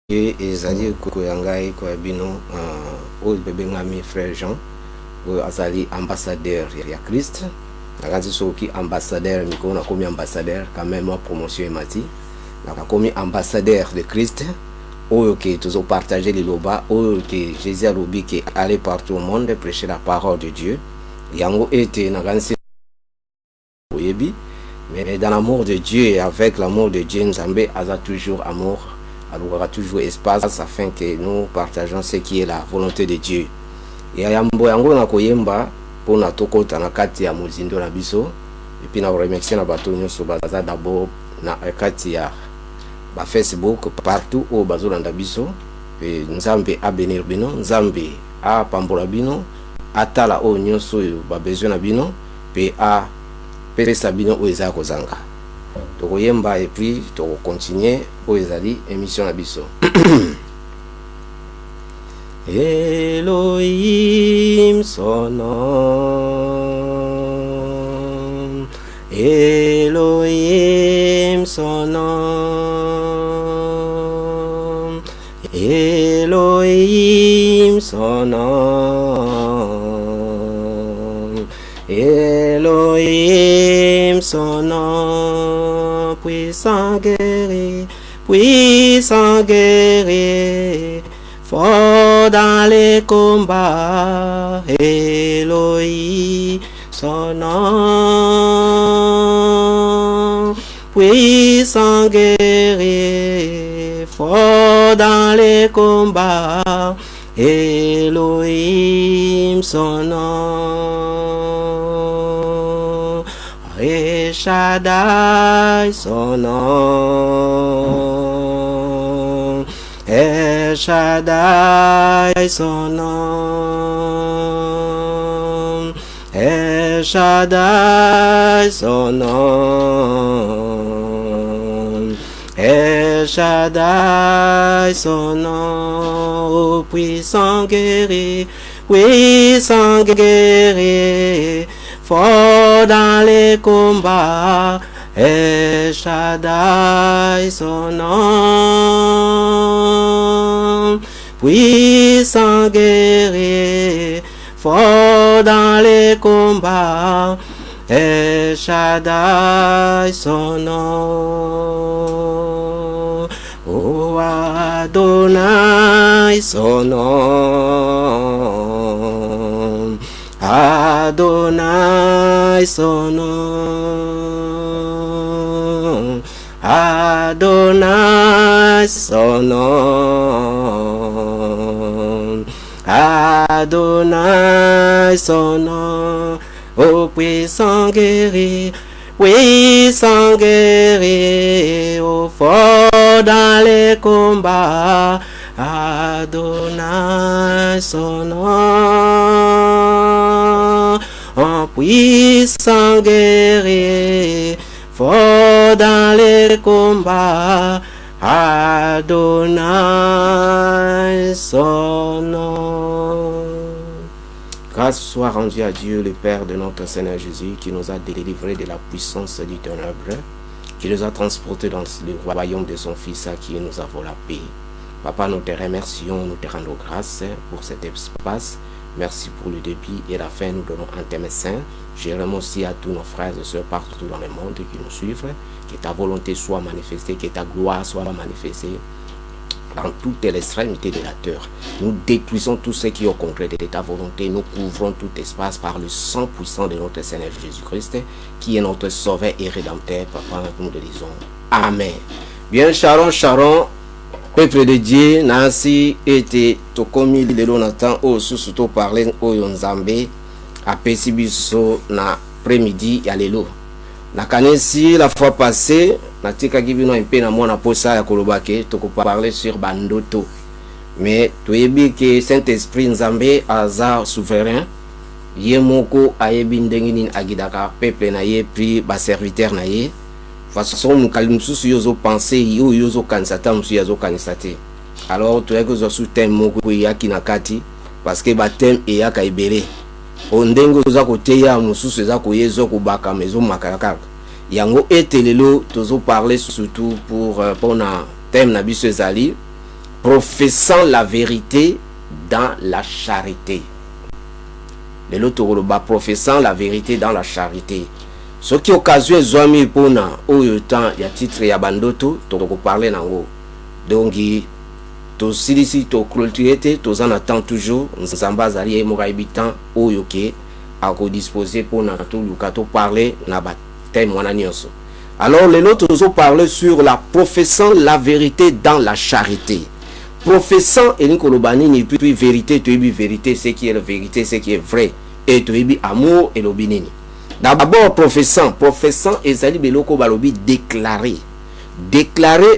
ezali koya ngai koya bino oyo bebengami frère Jean oyo azali ambassadeur ya Christ nakanzi soki ambassadeur mikolo nakomi ambassadeur quand même ma promotion emati nakakomi ambassadeur de Christ oyo ke tozo partager liloba oyo ke Jésus alobi ke aller partout au monde prêcher la parole de Dieu yango ete nakanzi oyebi mais dans l'amour de Dieu et avec l'amour de Dieu Nzambe aza toujours amour. Alors, il y aura toujours espace afin que nous partageons ce qui est la volonté de Dieu. Et yambo yango na koyemba pona tokota na kati ya muzindo na biso et puis na remercier na bato nyonso baza d'abord na kati ya ba Facebook partout au bazolanda biso et Nzambe a bénir bino, Nzambe a pambola bino, atala o nyonso yo ba besoin na bino pe a pesa bino o eza kozanga. Tokoyemba et puis toko continuer o ezali émission na biso. Elohim son nom, Elohim son nom, Elohim son nom, Elohim son nom, puissant guerrier, fort dans les combats, Elohim son nom, puissant guerrier, fort dans les combats, Elohim son nom, El Shaddai son nom, El Shaddai son nom, El Shaddai son nom, El Shaddai son nom, puissant guerrier, fort dans les combats, El Shaddai son nom, puissant guerrier, fort dans les combats, El Shaddai son nom, oh Adonai son nom, Adonai son nom, Adonai son nom, Adonai son nom, oh puissant guerrier, oh fort dans les combats, Adonai son nom, oh puissant guerrier, fort dans les combats, Adonai son nom. Grâce soit rendue à Dieu le Père de notre Seigneur Jésus qui nous a délivrés de la puissance du ténèbre, qui nous a transportés dans le royaume de son Fils à qui nous avons la paix. Papa, nous te remercions, nous te rendons grâce pour cet espace. Merci pour le début et la fin, nous donnons un thème saint. Je remercie à tous nos frères et sœurs partout dans le monde qui nous suivent, que ta volonté soit manifestée, que ta gloire soit manifestée dans toute l'extrémité de la terre. Nous détruisons tout ce qui est au contraire de ta volonté. Nous couvrons tout espace par le sang puissant de notre Seigneur Jésus-Christ, qui est notre sauveur et rédempteur. Papa, nous te disons Amen. Bien, Sharon, peuple de Dieu, Nancy était tout comme il est Lonatan, au sous-sous parler au Nzambe, à Pesibiso, na après-midi, ya lelo. Na kanesi la fois passée, na tika kibino un peu na mona posa ya kolobake, toko parler sur bandoto. Mais toyebi que Saint-Esprit Nzambe aza souverain, ye moko ayebi ndenge nini agidaka peuple na ye puis ba serviteur na ye. Façon mukalimsusu yozo penser yo yozo kanisata musu yozo kanisate. Alors toyeko zo sous thème moko yaki na kati parce que ba thème e yaka ibele. Ondengo za koteya mususu za koyezo kubaka mezo makaraka. Yango etelelo tozo parler surtout pour na thème na biso ezali professant la vérité dans la charité. Les autres professant la vérité dans la charité. Ce qui occasion zoami pona au temps ya titre ya bandoto to parler nango. Donc to silisi to clôturer to en attend toujours nzamba zali mo habitant o yoke à disposer pour na tout lukato parler na ba thème wana nyonso. Alors les autres parler sur la professant la vérité dans la charité. Professant et nikolobani ni puis vérité to ebi vérité c'est qui est la vérité c'est qui est vrai et to ebi amour et lobinini. D'abord professant ezali beloko balobi déclarer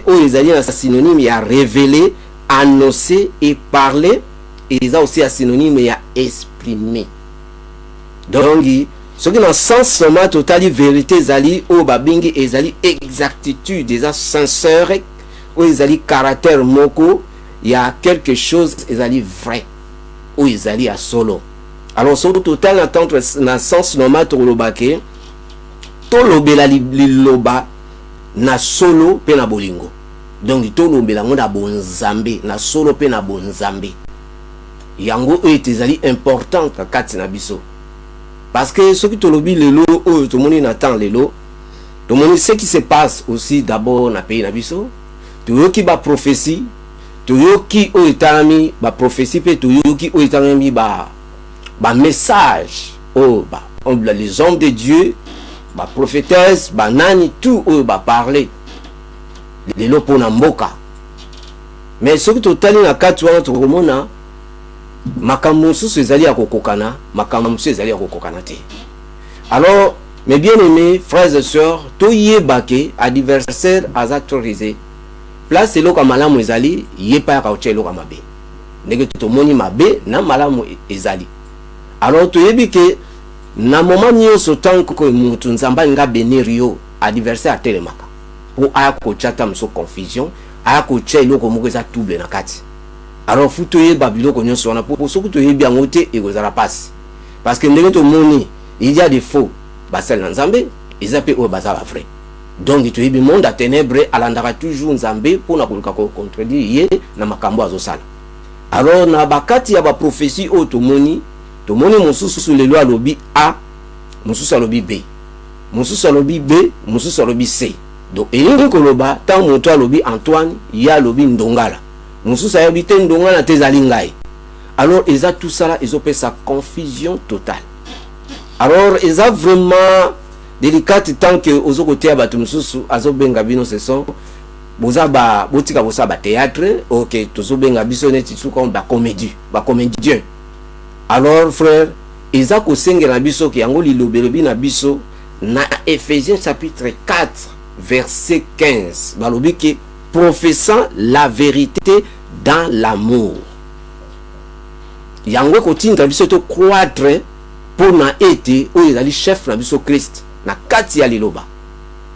o ezali un synonyme ya révéler, annoncer et parler, et ils ont aussi un synonyme ya exprimer. Donc ce qui dans le sens seulement total vérité ezali o babingi ezali exactitude déjà sincère o ezali caractère moko il y a quelque chose ezali vrai o ezali a solo. Alors sur le total entendre dans le sens normal to lobake to lobela liloba na solo pe na bolingo. Donc to lobela ngo na bonzambe na solo pe na bonzambe. Yango ezali important kati na biso. Parce que ce qui te lobi lelo o to moni na temps lelo to moni ce qui se passe aussi d'abord na pays na biso. To yoki ba prophétie, to yoki o etami ba prophétie pe to yoki o etami ba message oh les hommes de Dieu ba prophétesse ba nani tout oh ba parler les lopo na mboka mais ce que totali na kati wana to komona makambo susu ezali ya kokokana makambo susu ezali ya kokokana te. Alors mes bien-aimés frères et sœurs to yebake adversaire aza autorisé place eloko malamu ezali yepa ya kauche eloko mabe ndenge to moni mabe na malamu ezali. Alors tu yebi que na moment nyonso tant que mutu nzamba nga bénir yo adversaire atelemaka pour aya ko chata mso confusion aya ko che eloko moko eza double na kati. Alors faut to yeba biloko nyonso wana pour ce que to yebi yango te ekozala passe parce que ndenge to moni il y a des faux basel nzambe ezape o bazala vrai. Donc tu yebi monde à ténèbres alandaka toujours nzambe pour na koluka ko contredire ye na makambo azosala. Alors na bakati ya ba prophétie o to moni mosusu lelo alobi A, mosusu alobi B, mosusu alobi B, mosusu alobi C. Donc elingi koloba tant moto alobi Antoine ya alobi Ndongala, mosusu ayobi te Ndongala te ezali ngai. Alors eza tout ça là ezopé sa confusion totale. Alors eza vraiment délicate tant que ozo côté ya bato mosusu azobenga bino ce sont boza ba botika bosa ba théâtre OK tozobenga biso neti suka ba comédien. Alors frère, Isaac Osengela biso ki yango lilobelobi na biso na Ephésiens chapitre 4 verset 15. Balobi ki professant la vérité dans l'amour. Yango kotinda biso to croître pour na été o ezali chef na biso Christ na kati ya liloba.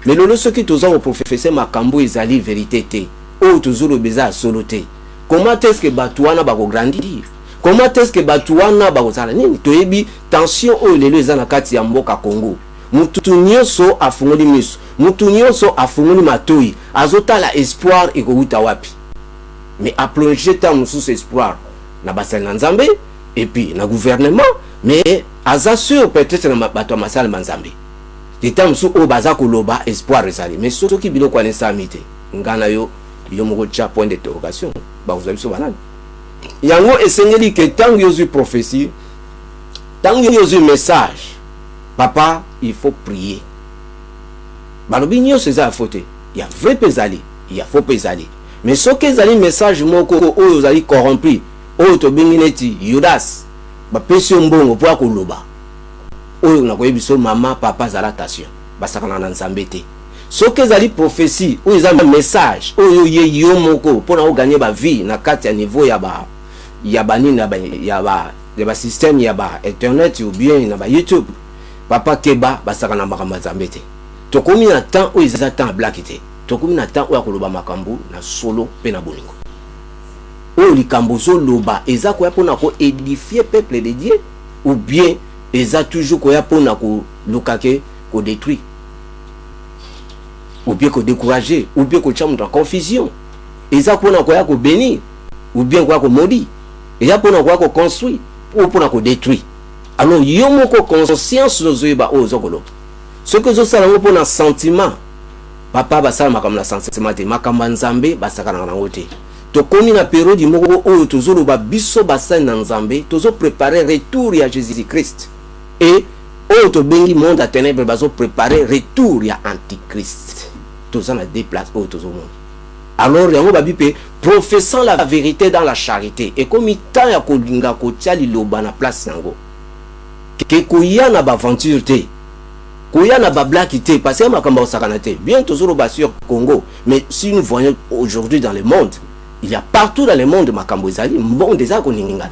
Mais lolo soki toza o professer makambo ezali vérité te. O tozolo beza solo te. Comment est-ce que batuana ba ko grandir? Comment est-ce que batuana bazala nini toyebi tension o lelo eza na kati ya mboka Congo mutu nyonso afungoli miso mutu nyonso afungoli matoi azotala espoir ekowuta wapi mais a plonger ta mususu espoir na basal na nzambe et puis na gouvernement mais aza sûr peut-être na bato masal manzambe eta musu o baza koloba espoir ezali mais soki biloko ane samite ngana yo moko cha point d'interrogation ba vous avez so banane. Yango esengeli que tant yozu prophétie, tant yozu message, papa, il faut prier. Balobi nyo seza faute. Il y a vrai pesali, il y a faux pesali. Mais ce que zali message moko o zali corrompu, o to bingineti Judas, ba pesi mbongo po akoloba. O na ko yebiso mama papa zalatation, ba sakana na nzambe te. Ce que zali prophétie, o ezali message, o yo moko po na o gagner ba vie na kati ya niveau ya ba système ya ba internet ou bien na ba YouTube papa keba basaka na makambo nzambe te tokomi na temps o ezata temps black te tokomi na temps o akoloba makambo na solo pe na bolingo o likambo zo loba eza ko ya pona ko édifier peuple de Dieu ou bien eza toujours ko ya pona ko lukake ko détruire ou bien ko décourager ou bien ko chamu dans confusion eza pona ko ya ko bénir ou bien quoi qu'on maudit. Et là pour quoi qu'on construit ou pour qu'on détruit. Alors yo moko conscience nos yeba ozokolo. Ce que zo sala pour un sentiment. Papa basala makam na sentiment te makamba nzambe basakana na ngote. To komi na période moko oyo tozolo ba biso basala na nzambe, tozo préparer retour ya Jésus-Christ. Et oyo to bengi monde à ténèbres bazo préparer retour ya antichrist. Tozo na déplace oyo tozo monde. Alors yango babipe professant la vérité dans la charité et comme temps ya kolinga kotia liloba na place yango. Ke koya na ba aventure te. Koya na ba black te parce que makamba osakana te. Bien toujours ba sur Congo, mais si nous voyons aujourd'hui dans le monde, il y a partout dans le monde makambo ezali mbongo déjà koninga.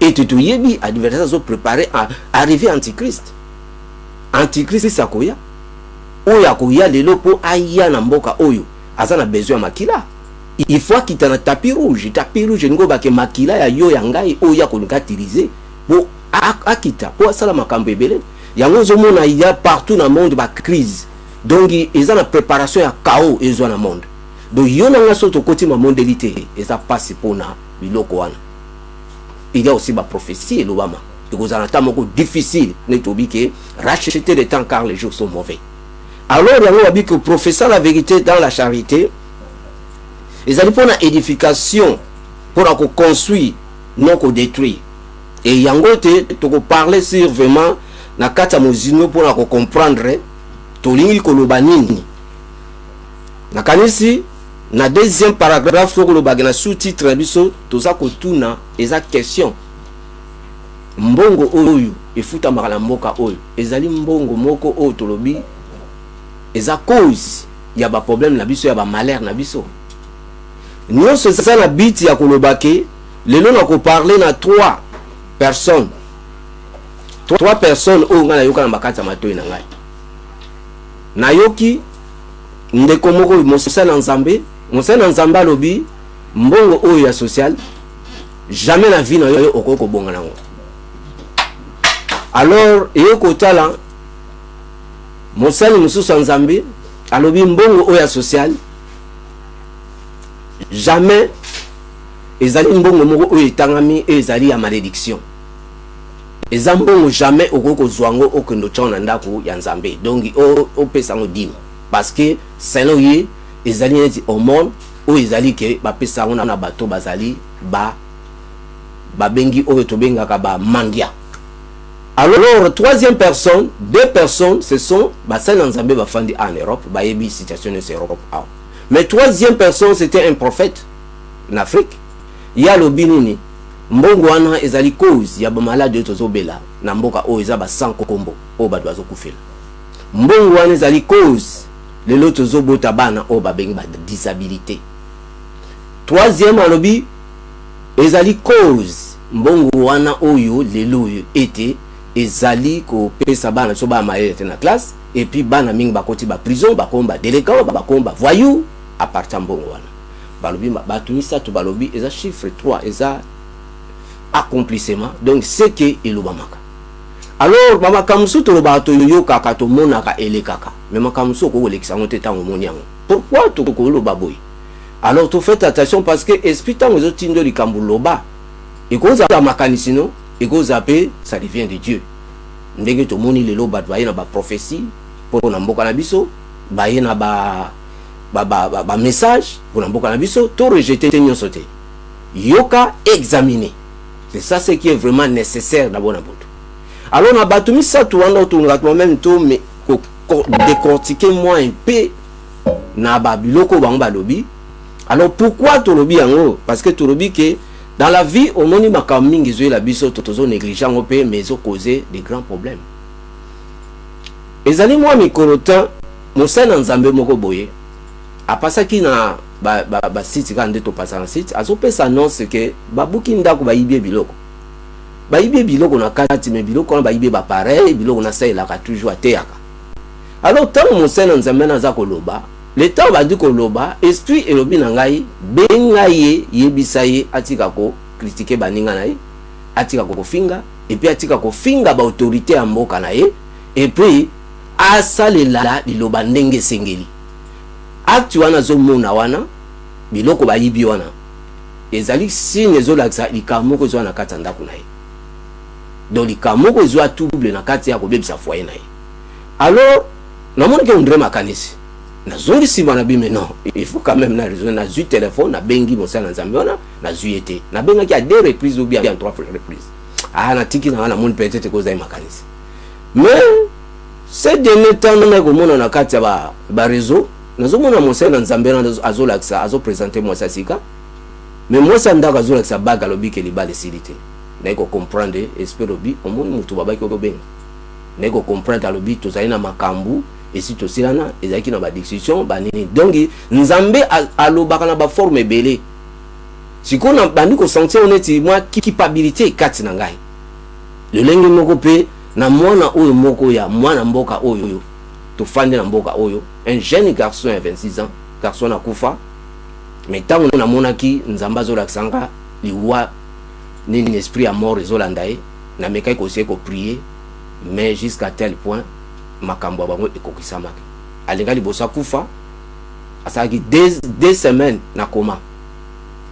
Et tout yebi adversaire zo préparé à arriver antichrist. Antichrist sakoya. Oya koya lelo po aya na mboka oyo. Asa na besoin makila. Il faut qu'il t'en a tapis rouge ngo ba ke makila ya yo ya ngai oya konika tiriser. Bo akita po sala makambo ebele. Yango zo mona il y a partout dans le monde ba crise. Donc ils ont la préparation ya chaos ils ont dans le monde. Donc yo na ngaso to côté ma monde élité eza passe pona biloko wana. Il y a aussi ma prophétie l'Obama. Et vous en avez un difficile que racheter le temps car les jours sont mauvais. Alors il y a dit que professeur la vérité dans la charité, ils allaient pour une édification, pour qu'on construise, non qu'on détruit. Et il y a un autre parler sur vraiment na kata mozino pour qu'on comprendre tolingi kolobanini. Na kanisi na deuxième paragraphe sur le bagana sous-titre biso toza kotuna eza question mbongo oyo efuta makala mboka oyo ezali mbongo moko oyo tolobi eza cause ya ba problème na biso ya ba malheur na biso nyonso eza na biti ya kolobake lelo na ko parler na trois personnes oyo ngana yoka na bakata matoyi na ngai na yoki ndeko moko mosala nzambe Monseigneur Nzamba lobi mbongo oyo ya social jamais la vie na yo okoko bonga nango. Alors eyoko tala Monseigneur Mususu Nzambe alobi mbongo oyo ya social jamais ezali mbongo moko oyo etangami ezali ya malédiction. Eza mbongo jamais okoko zwango okendo tshona ndako ya Nzambe. Donc o pesa ngo dim parce que selon ye ezali neti hormone ou ezali ke ba pesa ngona na bato bazali ba bengi oyo to bengaka ba mandia. Alors troisième personne, deux personnes ce sont ba sel nzambe ba fandi en Europe, ba yebi situation en Europe. Mais troisième personne c'était un prophète en Afrique. Ya lobinini mbongo wana ezali cause ya ba malade tozo bela na mboka oyo eza ba sanko kombo o ba doazo kufela. Mbongo wana ezali cause les autres zobota bana o babengi ba disabilité. Troisième alobi ezali cause mbongo wana oyo lelo ete ezali ko pesa bana so ba maete na classe et puis bana mingi bakoti ba prison ba komba délinquant ba komba voyou à partir mbongo wana. Balobi ba tunisa to balobi eza chiffre 3 eza accomplissement donc c'est que elobamaka. Alors mama kamusu to bato yo kaka to monaka ele kaka mais mama kamusu ko lekisa ngote tango moniango pourquoi to ko lo baboy. Alors to faites attention parce que esprit tango zo tindo likambu loba et ko za makanisino et ko zape ça devient de Dieu ndenge to moni le loba doye na ba prophétie pour na mboka na biso baye na ba message pour na mboka na biso to rejeter nyonso te yoka examiner. C'est ça ce qui est vraiment nécessaire d'abord na boto. Alors on a battu ça tout en même temps mais décortiquer moi un peu na babiloko banga lobby. Alors pourquoi to lobby yango? Parce que to lobby que dans la vie on moni makamingi zo la biso tozo négligent au pays mais zo causer des grands problèmes. Ezali moi mikorota mosana nzambe moko boye apasaki na ba site kande to pasa na site azopesa annonce que babuki ndako bayibie biloko. Baibie biloko na kati me biloko na baibie ba pareil biloko na sa ilaka toujours ateyaka. Alors tant mon sena nzambe na za koloba le temps ba di koloba esprit elobi na ngai benga ye yebisa ye atika ko critiquer baninga na ye atika ko finga et puis atika ko finga ba autorité ya mboka na ye et puis asalela liloba ndenge sengeli acte wana zo mona wana biloko bayibi wana ezali signe ezolakisa likambo moko ezwa na kati ya ndako na ye. Donc likambo moko ezwa trouble na kati ya kobebisa foyer na ye. Alors namoni ke ondre makanisi nazongi nsima na bime non, il faut quand même na raison na zui téléphone na bengi mosala nzambe wana na zui ete na bengaki à 2 reprises ou bien à 3 reprises. Ah na tiki na wana moni peut-être ko zai makanisi. Mais ces derniers temps na komona na kati ya ba réseau nazomona mosala nzambe na azolakisa azo présenter moi ça sika. Mais moi ça ndaka azolakisa baga lobi ke libale silité. Na ko comprendre esprit lobi omoni mutu babaki ko benga. Na ko comprendre lobi tozali na makambu et si to silana ezaki na ba discussion ba nini. Donc nzambe alobaka na ba forme belé. Sikona bandi ko sentir honnêtement moi culpabilité kati na ngai. Le lenge moko pe na mwana oyo moko ya mwana mboka oyo to fande na mboka oyo un jeune garçon à 26 ans garçon na kufa mais tant na monaki nzamba zolakisanga liwa ni esprit à mort ezolandaye na mekai ko se ko prier mais jusqu'à tel point makambo bango ekokisamaki alinga libosa kufa asaki 2 semaines na koma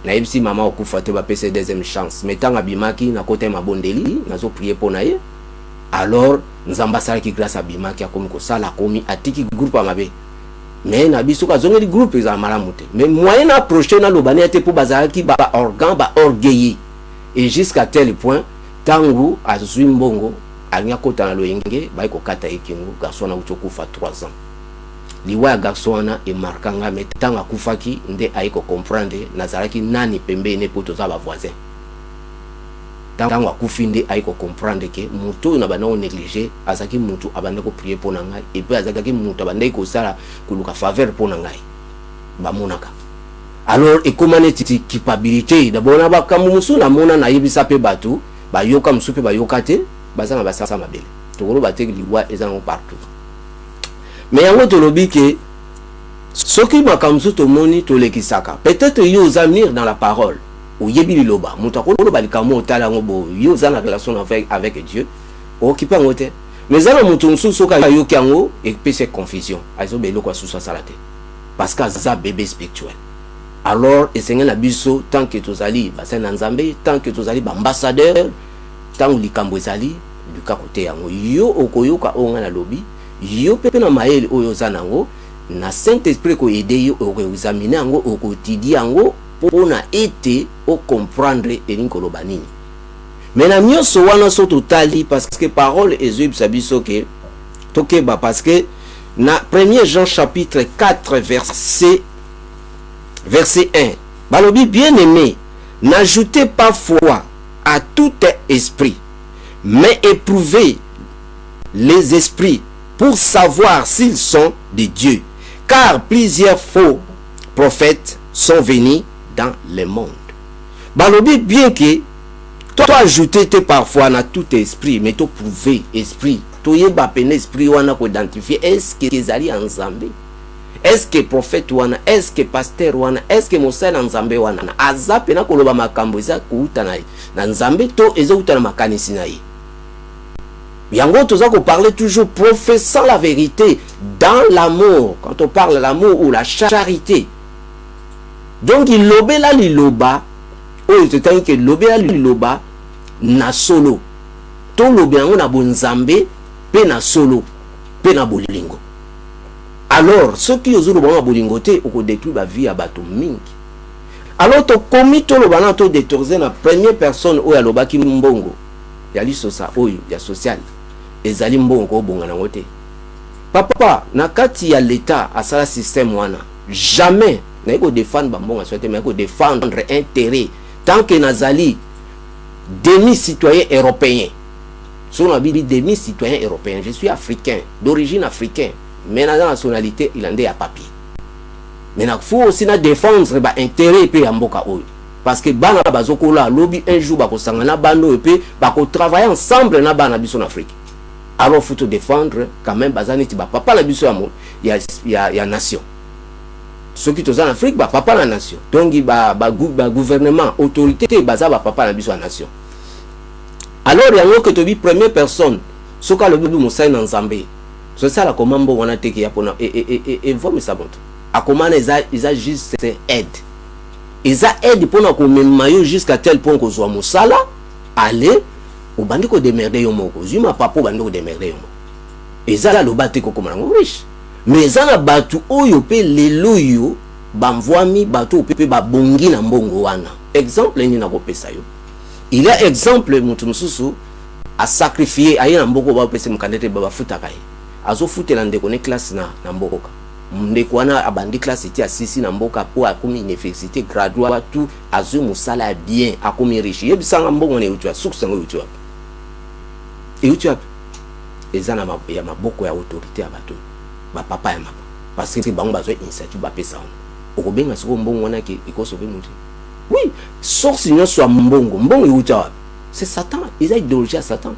na yebisi mama okufa te ba pese deuxième chance mais tant abimaki na côté mabondeli nazo prier pour naye. Alors nzamba sala ki grâce à bimaki akomi ko sala komi atiki groupe amabe mais na biso ka zoneli groupe za malamu te mais moyen approcher na lobani ate pour bazalaki ba organ ba orgueilli et jusqu'à tel point tangu azui mbongo anya kota na loyenge ba ko kata ekingo garçon na uchokufa 3 ans liwa ya garçon na e markanga mais tanga kufaki nde aiko comprendre nazalaki nani pembeni poto za ba voisin. Tango akufinde aiko comprendre que mutu na bana o négliger azaki mutu abanda ko prier pour ngai et puis azaki mutu abanda ko sala kuluka faveur pour ngai ba monaka. Alors et comment est culpabilité d'abord na ba kamusu na mona na yebisa pe batu ba yoka musupe ba yokate bazanga basasa mabele tokolo bateki liwa ezango partout. Mais yango to lobi que ce qui m'a comme to moni to lekisaka peut-être yo zamir dans la parole ou yebi liloba mutakolo balikamo tala ngobo yo za na relation avec Dieu occupé ngote mais za mutu nsusu ka yo kyango et puis c'est confusion azo belo kwa susa salate parce que ça bébé spirituel. Alors esenga na biso tant que tozali basa na nzambe tant que tozali ba ambassadeur tant likambo ezali luka kote yango yo okoyoka onga na lobi yo pepe na maele oyo za nango na Saint-Esprit ko aider yo okoexaminer yango okotidi yango pour na été au comprendre elinko banini. Mais na nyonso wana so totali parce que parole ezui biso ke tokeba parce que na 1er Jean chapitre 4 verset 1 balobi bien aimé n'ajoutez pas foi à tout esprit mais éprouvez les esprits pour savoir s'ils sont de Dieu car plusieurs faux prophètes sont venus dans le monde. Balobi bien que toi ajouter parfois na tout esprit mais to prouver esprit to yeba pen esprit wana ko identifier est-ce que ezali nzambe est-ce que prophète wana est-ce que pasteur wana est-ce que mosala nzambe wana azape na koloba makambo eza kuuta na nzambe to ezouta na makanisi na ye. Yango toza ko parler toujours professant la vérité dans l'amour quand on parle l'amour ou la charité. Donc il lobela liloba oh c'est que lobela liloba na solo to lobengo na bonzambe pe na solo pe na bolingo. Alors ceux qui osent loba na bolingo te oko détruire ba vie ya bato mingi. Alors to komi to loba na to détourner na première personne oyo aloba ki mbongo ya lisosa oyo ya social ezali mbongo bonga na ngote. Papa na kati ya l'état asala système wana jamais na ko défendre bambonga souhaiter mais ko défendre intérêt tant que nazali demi citoyen européen. Son habit demi citoyen européen, je suis africain d'origine africaine mais na nationalité irlandais à papier. Mais na faut aussi na défendre ba intérêt pe mboka oyo parce que bana bazokola lobby un jour ba ko sangana bando et pe ba ko travailler ensemble na bana biso en Afrique. Alors faut te défendre quand même bazani ti ba papa la biso ya nation. Ceux qui sont en Afrique, bah papa la nation. Donc il gouvernement, autorité, baza bah papa la biso la nation. Alors il y a que tu dis première personne, ce qu'a le bébé Moussa en Zambie. C'est ça la commande on a été qui a pour et voit mais ça monte. À comment ils a juste aide. eza aide pour na ko memayo jusqu'à tel point ko zo musala aller au bandi ko démerder yo moko zuma papa bandi ko démerder yo moko eza la lobate ko komana riche mais eza na batu oyo pe lelo yo bamvwami batu pe ba bongi na mbongo wana exemple ni na ko pesa yo il y a exemple mutu mususu a sacrifier aye na mboko ba pesa mukandete baba futa kai azo futela ndeko ne classe na mboka ndeko wana abandi classe ti asisi na mboka po akomi université graduat tout azo musala bien akomi riche yebisanga mbongo ne utu asuksango utu et utu eza na ya maboko ya autorité ya bato ba papa ya mama parce que bango bazo initiative ba pesa on okobenga siko mbongo wana ke ikosobe mutu oui source nyonso ya mbongo utu c'est Satan ils ont idéologie à Satan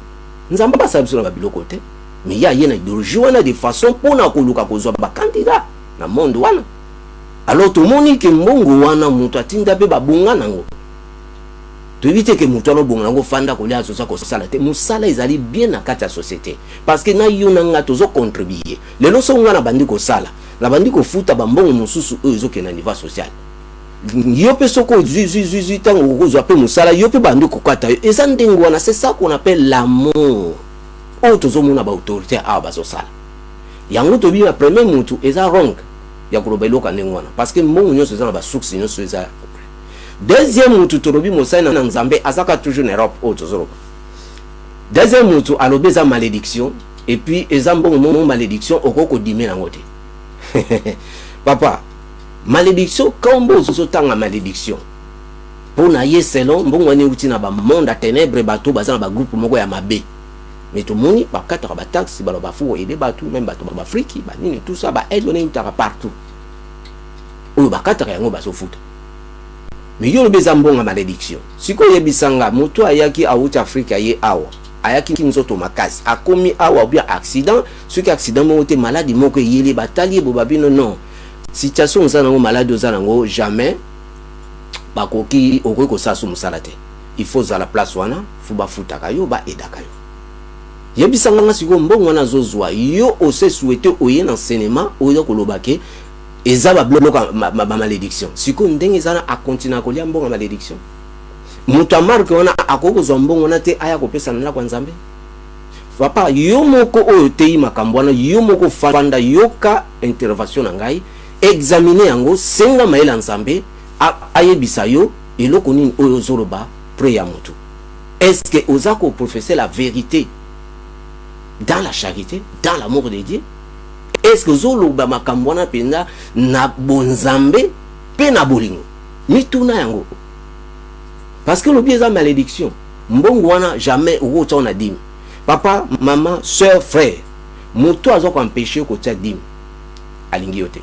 nzamba ba sabiso na biloko te mais il y a une idéologie wana de façon pour na koluka kozwa ba candidat na monde wana alors tout le monde que mbongo wana mutu atinda pe babunga nango to éviter que mutu no bonga nango fanda ko lia sosa ko sala te musala ezali bien na kati ya société parce que na yo nanga tozo contribuer lelo so ngana bandi ko sala la bandi ko futa ba mbongo mususu ezo ke na niveau social yo pe soko zui tango kozwa pe musala yo pe bandi ko kwata eza ndengo wana c'est ça qu'on appelle l'amour o tozo mona ba autorité a ba so sala yango to bi na premier mutu eza wrong ya ko robelo ka ndengo wana parce que mbongo nyonso eza na ba source nyonso eza deuxième mutu torobi mosana na nzambe azaka toujours en Europe o tozo deuxième mutu alobe za malédiction et puis eza mbongo malédiction okoko dime na ngote papa malédiction kombo zo tanga malédiction pour na ye selon mbongo ni uti na ba monde à ténèbres bato baza na ba groupe moko ya mabe mais tout moni ba kata ba taxi ba ba fu aider bato même bato ba friki ba nini tout ça ba aide on est partout o ba kata yango ba so futa mais yo beza mbonga malédiction siko yebisanga moto ayaki auti Afrika ye awa ayaki kinzoto makasi akomi awa bien accident ce qui accident mo te maladie moko yeli batali bo babino non situation za nango malade za nango jamais bakoki okoki ko sasu musala te il faut za la place wana fu ba futaka yo ba edaka yo yebisanga nga siko mbongo wana zozwa yo ose souhaiter oye na cinéma oyo kolobake eza ba bloka ma malédiction siko ndenge zana a continuer ko lia mbongo malédiction mutu amarke wana akoko zwa mbongo wana te aya kopesa na kwa nzambe papa yo moko oyo tei makambo wana yo moko fanda yoka intervention na ngai examiner yango senga maela nzambe ayebisa yo eloko nini oyo zoroba prier mutu est-ce que ozako professer la vérité dans la charité dans l'amour de Dieu est-ce que zoloba makambo wana penda na bonzambe pe na bolingo mituna yango parce que l'objet est malédiction mbongo wana jamais ou autant na dim papa maman soeur frère moto azo ko empêcher ko tia dim alingi yote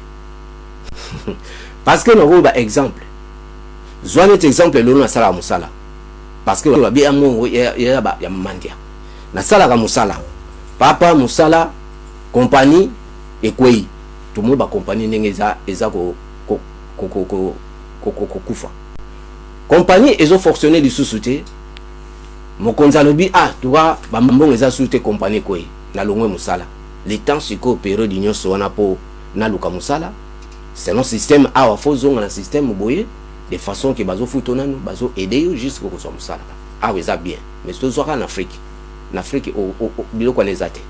parce que nous avons exemple zoan cet exemple le na sala musala parce que ba bien mo ya mandia na sala ka musala papa musala compagnie ekwei tout le monde ba compagnie ndenge eza ko kufa compagnie ezo fonctionner du sous-souté mokonza lobi toi ba mbongo eza sous-souté compagnie kwei na longwe musala les temps siko période d'union sona po na luka musala c'est un système awa fozonga na système boye de façon que bazo futonano bazo aider yo jusqu'au ko so musala eza bien mais to zo en Afrique au biloko na ezate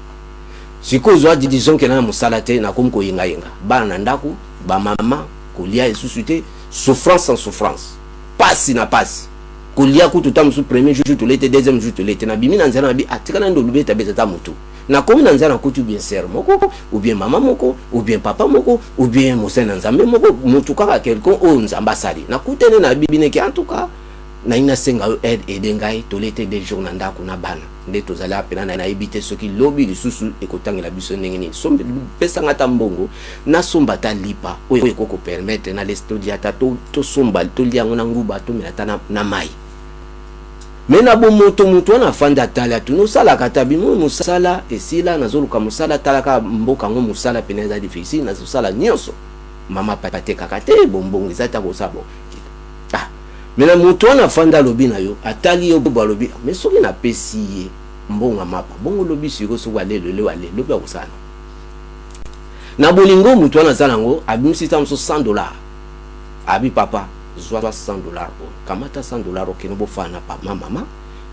siko zo disons que na musala te na komko yinga bana na ndaku ba mama kolia sous-souté souffrance sans souffrance passe na passe kolia ku tutam sous premier jour to l'été deuxième jour to l'été na bimi na nzana bi atikana ndo lubeta bezata mutu na komi na nzana kutu bien sœur moko ou bien maman moko ou bien papa moko ou bien mosena nzambe moko mutu kaka quelqu'un o nzamba sali na kutene na bibine ki en tout cas na ina senga aide edengai to l'été des jours na ndako na bana nde tozala pena na ebite soki lobi lisusu ekotangela biso ndenge nini sombe pesa ngata mbongo na somba ta lipa oyo ekoko permettre na l'estodia ta to somba to liango na nguba to melata na mai mena bo moto na fanda tala tuno sala katabi mo musala esila nazoluka musala talaka mboka ngo musala pena za difficile na sala nyonso mama papate kakate bombongo ezata ko sabo mena moto na fanda lobi na yo atali yo bo lobi mais soki na pesi ye mbonga mapa bongo lobi siko so wale lobi ko sana na bolingo moto na zalango abimisi tamso $100 abi papa zwa $100 kamata $100 okeno bofana pa mama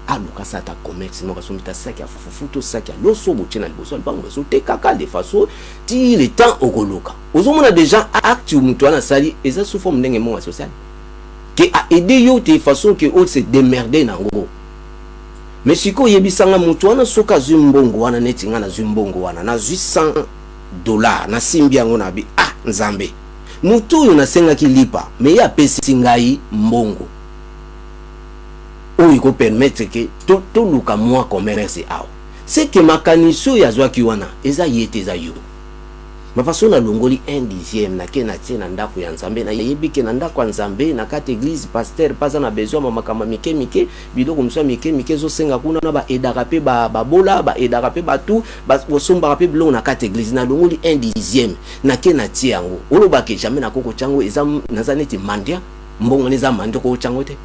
aluka sa ta commerce no kasomita saki ya fufufuto saki ya loso bochena liboso bango so te kaka de façon ti le temps okoluka ozomona déjà acte mutu ana sali eza sous forme ndenge mo social que a aidé yo de façon que on se démerder nango mais siko yebisanga mutu ana soka zumbongo wana netinga na zumbongo wana na $100 na simbi yango na bi nzambe mutu yo nasenga kilipa mais ya pesi ngai mbongo oyo ko permettre que to luka moi commerce awa c'est que makaniso ya zwaki wana eza yete eza yo ma façon na longoli 1/10 na ke na tie na ndako ya nzambe na yebi ke na ndako ya nzambe na kati église pasteur pas na besoin mama kama mike biloko mso mike zo senga kuna na ba edaka pe ba bola ba edaka pe batu ba bosomba pe biloko na kati église na longoli 1/10 na ke na tie yango oloba ke jamais na koko chango eza nazaneti mandia mbongo neza mandio ko chango te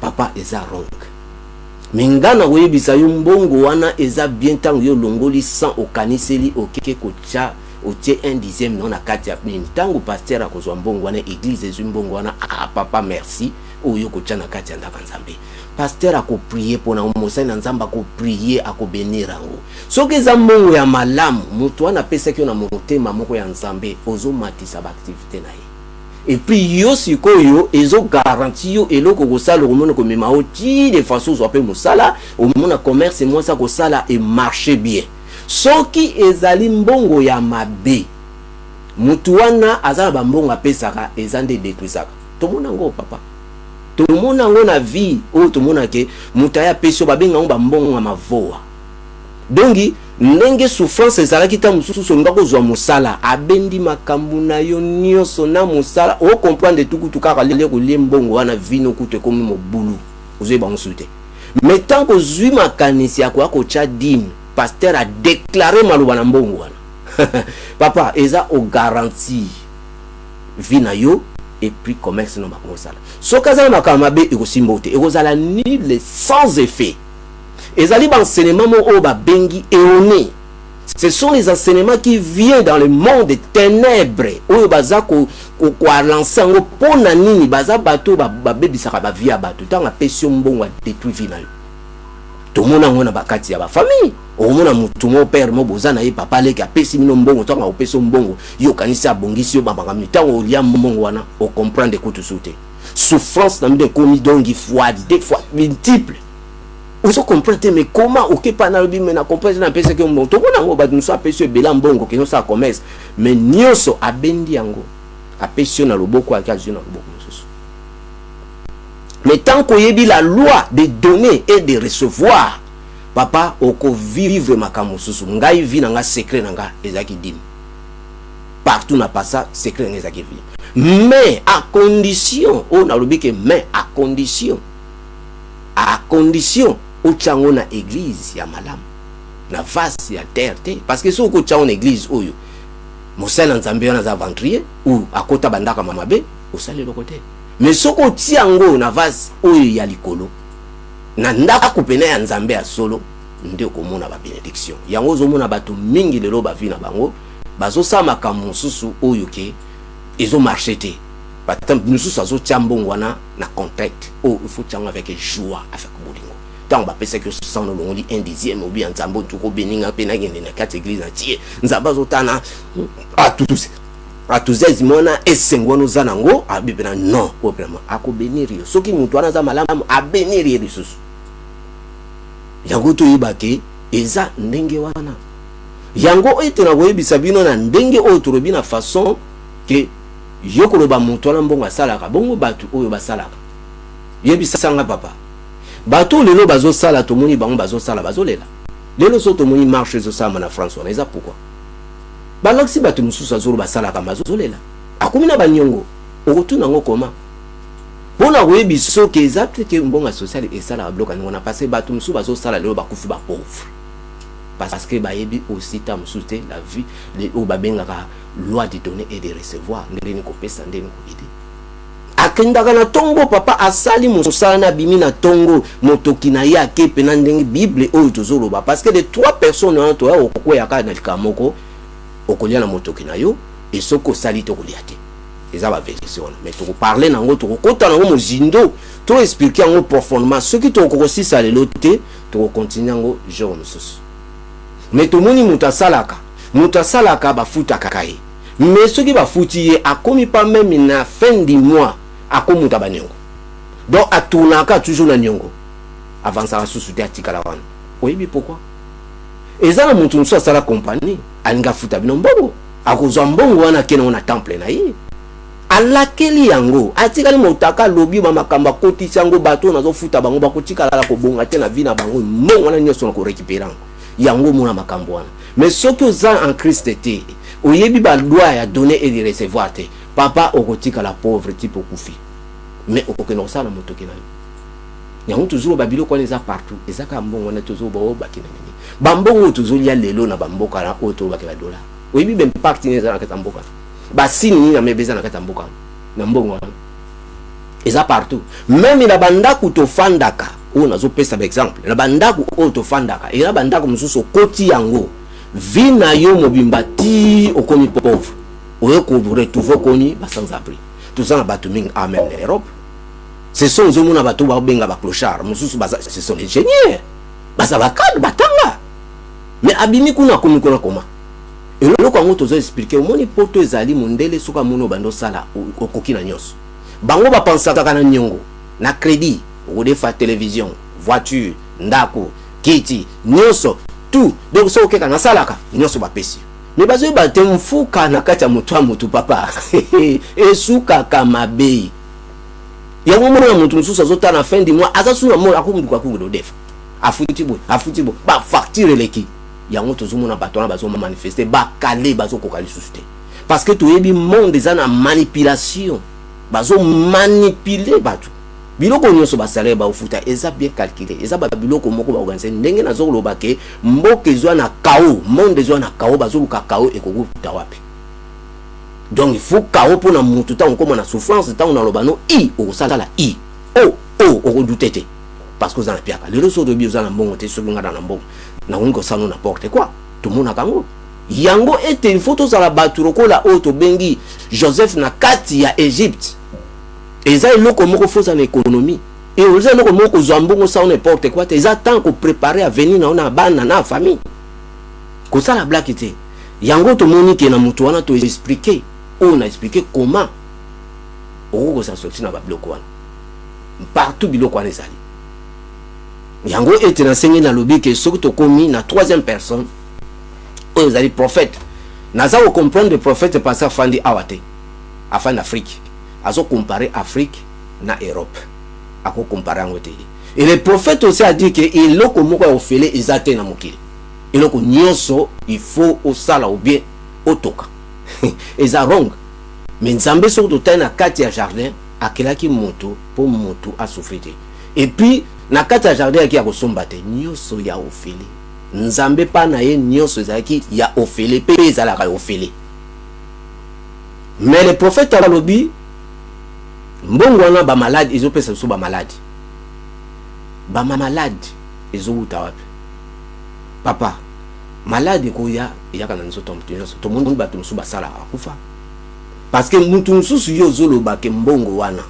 papa eza wrong mingana koyebisa yo mbongo wana eza bien tango yo longoli sans okaniseli okeke kocha otie 1/10 non na kati ya nini tango pasteur akozwa mbongo wana église ezwi mbongo wana papa merci oyo kocha na kati ya ndaka nzambe pasteur akoprier pona mosali na nzamba akoprier akobénir yango soki eza mbongo ya malamu mutu wana apesaki yo na motema moko ya nzambe ozomatisa baaktivité na ye et puis yo sikoyo ezo garantie yo eloko kosala komona komema oti de façon zo pe mosala omona commerce moi ça kosala et marcher bien soki ezali mbongo ya mabe mutu wana azala ba mbongo apesaka ezande détruisaka tomona ngo papa tomona ngo na vie o tomona ke mutu ya pesio babenga ngo ba mbongo ya mavoa dongi ndenge souffrance ezalaki ta mususu ngako zwa musala abendi makambu na yo nyonso na musala o comprendre tukutu kaka lele ko mbongo wana vino kutu komi mobulu ozoye ba nsute mais tant que zwi makanisi akwa ko cha dîme pasteur a déclaré maloba na mbongo wana papa eza o garantie vina yo et puis commerce no makosala sokaza makamabe ekosimbote ekozala nul sans effet. Ezali enseignements au bengi éoné. Ce sont les enseignements qui viennent dans le monde des ténèbres. Oyo baza ko lancer ngo pona nini baza bato ba bebisaka ba via bato tanga pesio mbongo détruit vina yo. Tomona ngona bakati ya ba famille. Omona mutu mo père mo bozana ye papa leki apesi mino mbongo tanga opeso mbongo yo kanisa bongisi yo babanga mitango olia mbongo wana o comprendre ko tout souffrance na mide komi dongi fois des fois multiples. Vous comprenez, mais comment ok pas na lobi mais na comprendre na pese que mbongo to kona ngo ba nous a pese bela mbongo que nous ça commerce mais nyoso abendi yango apesio na loboko akazi na loboko mosusu. Mais tant qu'on yebi la loi de donner et de recevoir papa oko vivre makambo mosusu ngai vi na nga secret na nga ezaki dim partout na passa secret na ezaki vi mais à condition on a lobi que mais à condition au chango na église ya malam na vase ya terre te parce que so ko chango na église oyo mosala nzambe na za ventrier ou akota bandaka mamabe osale lokote mais so ko tiango na vase oyo ya likolo na ndaka kopena ya nzambe ya solo nde komona ba bénédiction yango zo mona bato mingi lelo ba vi na bango bazo sama kamususu oyo ke ezo marcher te batam nususu azo tiambongo wana na contact oh il faut tiango avec joie avec bolingo tant ba pesa que ça no longoli 1/10 ou bien nzambo tuko beninga pe na ngene na kati église na tie nzamba zotana a tous mona esengwano zanango abibena non o vraiment akobénir yo soki mutu wana za malamu abénir yo lisusu yango to yibake eza ndenge wana yango etena koyebisa bino na ndenge oyo tolobi na façon que yokoloba mutu wana mbongo asalaka bongo batu oyo basalaka yebisanga papa bato lelo bazo sala tomoni bango bazo sala bazolela lelo so tomoni marche zo sama na France wana eza pourquoi balaksi bato mususu azolo basala ka bazolela akomi na banyongo okotuna ngo koma bona koyebiso ke ezapte ke mbongo social esala bloka ngona passer bato mususu bazo sala lelo bakufi ba pauvre parce que bayebi aussi ta mususu te la vie les obabengaka loi de donner et de recevoir ndeni ko pesa ndeni ko ide akendaka na tongo papa asali mosala na bimi na tongo motoki na ya kepe na ndenge bible oyo tozoloba parce que de trois personnes en toi okoya ka na likamoko okolia na motoki na yo et soko sali to kolia te eza ba vérité wana mais to parler nango to kota nango mozindo to expliquer yango profondément ce qui to ko sisa lelo te to continuer yango jour mosusu mais to moni muta salaka ba futa kakaye mais ce qui ba futi ye akomi pas même na fin du mois akomuta baniongo donc atunaka toujours na nyongo avant ça susu te atikala wana oyebi pourquoi ezala mutu nso asala compagnie alinga futa bino mbongo akozwa mbongo wana kena na temple na ye alakeli yango atikali motaka lobi ba makamba kotisa yango bato nazo futa bango bakotikala la kobonga te na vie na bango mbongo wana nyoso na ko récupérer yango mona makambo wana mais ce que za en Christ te oyebi ba loi ya donner et de recevoir te papa okotika la pauvre type okufi mais okokeno sala motoke na yango toujours babilo kwa neza partout ezaka mbongo na toujours ba obakina nini bambongo toujours ya lelo na bamboka na oto bakela dollar oyebi ben impact neza na kata mboka basini ni na mebeza na kata mboka na mbongo wana eza partout même na bandaku to fandaka o nazo pesa par exemple na bandaku o to fandaka eza bandaku mususu koti yango vina yo mobimba ti okomi pauvre oyo ko retrouver koni ba sans abri tout ça na batuming amen en Europe ce sont les hommes qui ont benga ba clochard ce sont les ingénieurs basa bakad batanga mais abimi kuna komi kuna koma et le ko ngoto zo expliquer moni poto ezali mondele soka mono bando sala okoki na nyonso bango ba pensaka kana nyongo na crédit o defa télévision voiture ndako kiti nyonso tout donc so okeka na salaka nyonso ba pesi mais bazo ba mfuka na kati ya mutu papa esuka kama bei yango mona mutu mususu azota na fin du mois azasuna mo akumdu kwa kungu do defa afuti bo ba facture leki yango tozomona bato na bazo manifester ba kale bazo kokali susute parce que to yebi monde za na manipulation bazo manipuler bato biloko nyonso ba salaire ba ufuta eza bien calculé eza ba biloko moko ba organiser ndenge na zo loba ke mboke zwa na kao monde zwa na kao bazo luka kao ekokuta wapi donc il faut kao pona mutu ta on na souffrance ta on loba no i o sala la i o dutete parce que za na piaka le reso de bio za na mbongo te soki ngada na mbongo na ungo sano na porte quoi tout monde kango yango ete il faut to sala baturo ko la auto bengi Joseph na kati ya Egypte eza eloko moko fosa na économie et eza eloko moko zambongo sa on n'importe quoi eza tant ko préparer à venir na ona bana na famille ko sala black te yango to moni ke na mutu wana to expliquer on a expliqué comment on sa sorti na ba bloko wana partout biloko wana ezali yango ete na sengi na lobi ke soki to komi na troisième personne oyo ezali prophète naza ko comprendre le prophète parce que afandi awate afandi Afrique azo comparer Afrique na Europe ako comparer yango te et le prophète aussi a dit que eloko moko ya ofele ezate na mokili eloko nyonso il faut osala ou bien otoka eza wrong mais nzambe soki totali na kati ya jardin akelaki moto po moto asouffrir te et puis na kati ya jardin yaki ya kosomba te nyonso ya ofele nzambe pa na ye nyonso ezalaki ya ofele pe ezalaka ya ofele mais le prophète alobi mbongo wana ba malade ezopesa so ba malade ezouta wapi papa malade koya yaka na nzoto mtunyoso to mundu bato musu basala akufa parce que mutu mususu yo zoloba ke mbongo wana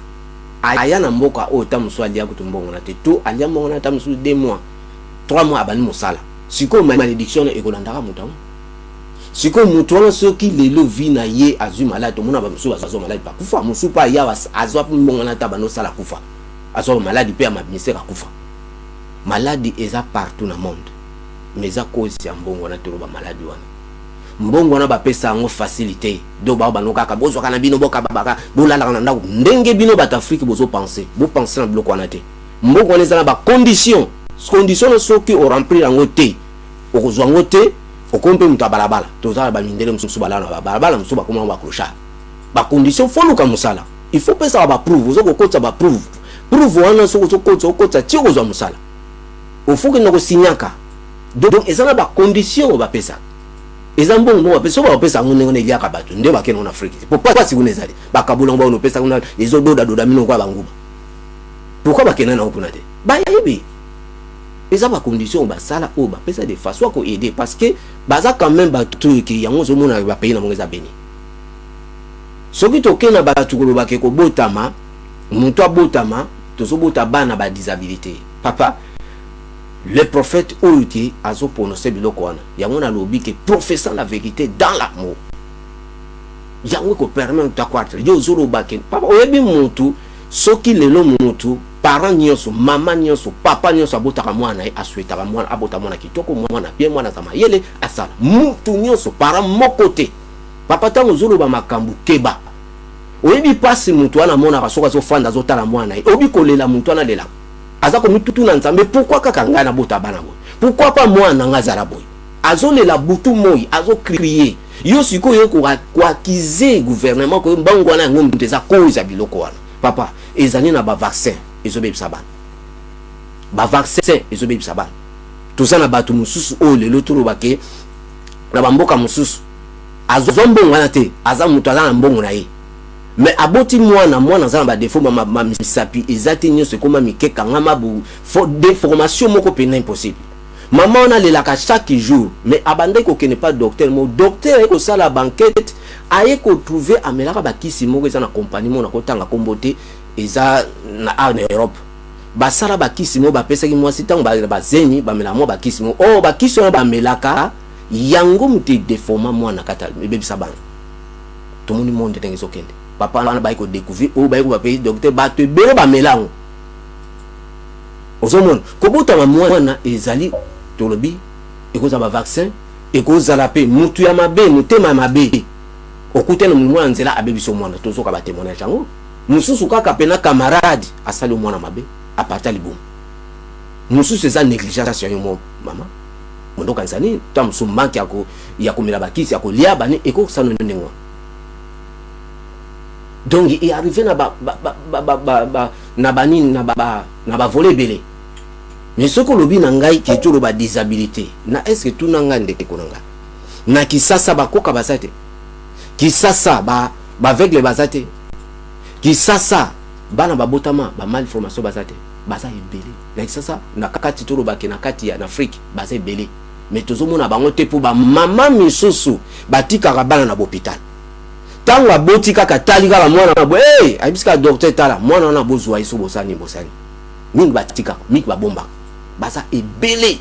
aya na mboka o ta musu alia kutumbongo na te to alia mbongo na ta musu 2 mois 3 mois abani musala siko malédiction ekolandaka mutu siko mutu wana soki lelo vi na ye azui malade to mona ba musu bazo malade pa kufa musu pa ya azwa mbongo na ta bano sala kufa azwa malade pe ama ministère akufa malade eza partout na monde mais za cause ya mbongo na toloba malade wana mbongo na bapesa ngo facilité do ba banoka ka bozo kana bino boka babaka bolala na ndako ndenge bino bat Afrique bozo penser na biloko wana te mbongo na za na ba condition soki o remplir yango te okozwa ngo te okompe muta balabala tozala ba mindele mususu balala na balabala mususu bakoma ba clochard ba condition faut luka musala il faut pesa ba prove ozo kokotsa ba prove wana soko kokotsa ti okozwa musala au faut que noko signaka donc ezana ba condition ba pesa ezambongo no ba pesa ngone ngone ya kabatu nde ba kena na Afrique pourquoi si vous ezali ba kabula ngba no pesa ngona ezo doda mino kwa banguba pourquoi ba kena na okuna te ba yebi eza ba condition ba sala o ba pesa de façon ko aider parce que baza quand même ba truc yango zo mona ba pays na monga za beni soki tokena batu kolobake ko botama muntu abotama tozobota bana ba disabilité papa le prophète Outi azo prononcer biloko wana yango na lobi que professant la vérité dans l'amour yango ko permet ta croître yo zolo baken papa oyebi muntu soki lelo muntu parent nyonso mama nyonso papa nyonso abotaka mwana asuetaka mwana abota mwana kitoko mwana bien mwana sama yele asala muntu nyonso parent mokote papa tango zolo ba makambu keba oyebi pasi muntu wana mona kasoka zo fanda zo tala mwana obi kolela muntu wana lela azako mitutu na nzambe pourquoi kaka ngana bota bana boy pourquoi pas mwana ngazala boy azolela butu moyi azo crier yo siko yo ko akize gouvernement ko mbango wana ngo mpeza cause biloko wana papa ezani na ba vaccin ezobebisa bana ba vaccin ezobebisa bana tozana batu mususu o lelo tolo bake na bamboka mususu azombongo wana te aza mutu azana mbongo na ye mais aboti mwana za ba défaut ma misapi ezati nyonso koma mikeka ngama bu de formation moko pena impossible maman on a le laka chaque jour mais abandé ko kene pas docteur mon docteur ko sala banquette aye ko trouver amelaka bakisi moko za na compagnie mona ko tanga kombote eza na en Europe basala bakisi mo bapesa ki mwasi tango ba zeni ba mela mo bakisi mo oh bakisi on ba melaka yango muti déforma mwana kata bebisa bana tout le monde tengezo kende papa wana ba ko découvrir o ba ko ba payer docteur ba te bere ba melango ozomona ko bota mwana ezali tolobi ekoza ba vaccin ekoza la pe mutu ya mabe mutema mabe okutena mwana nzela abebiso mwana tozoka ba témoignage yango mususu kaka pena camarade asali mwana mabe apata libum mususu eza négligence ya yo mama mondo kanzani tamsu manki ya komela bakisi ya kolia bani eko sano ndengwa. Donc il est arrivé na ba voler belé. Mais ce que lobi nangai qui tout ba disabilité. Na est-ce que tout nanga ndeke konanga. Na kisasa ba koka basate. Kisasa ba avec les basate. Kisasa bana ba botama ba malformation basate. Basa ebelé. Na kisasa na kakati tout ba ke na kati ya Afrique basa ebelé. Mais tozomona bango te pour ba mama misusu batika bana na hôpital. Tango aboti kaka tali kaka mwana na bo abiska docteur tala mwana na bozwa iso bosani mingi batika mingi babomba basa ebele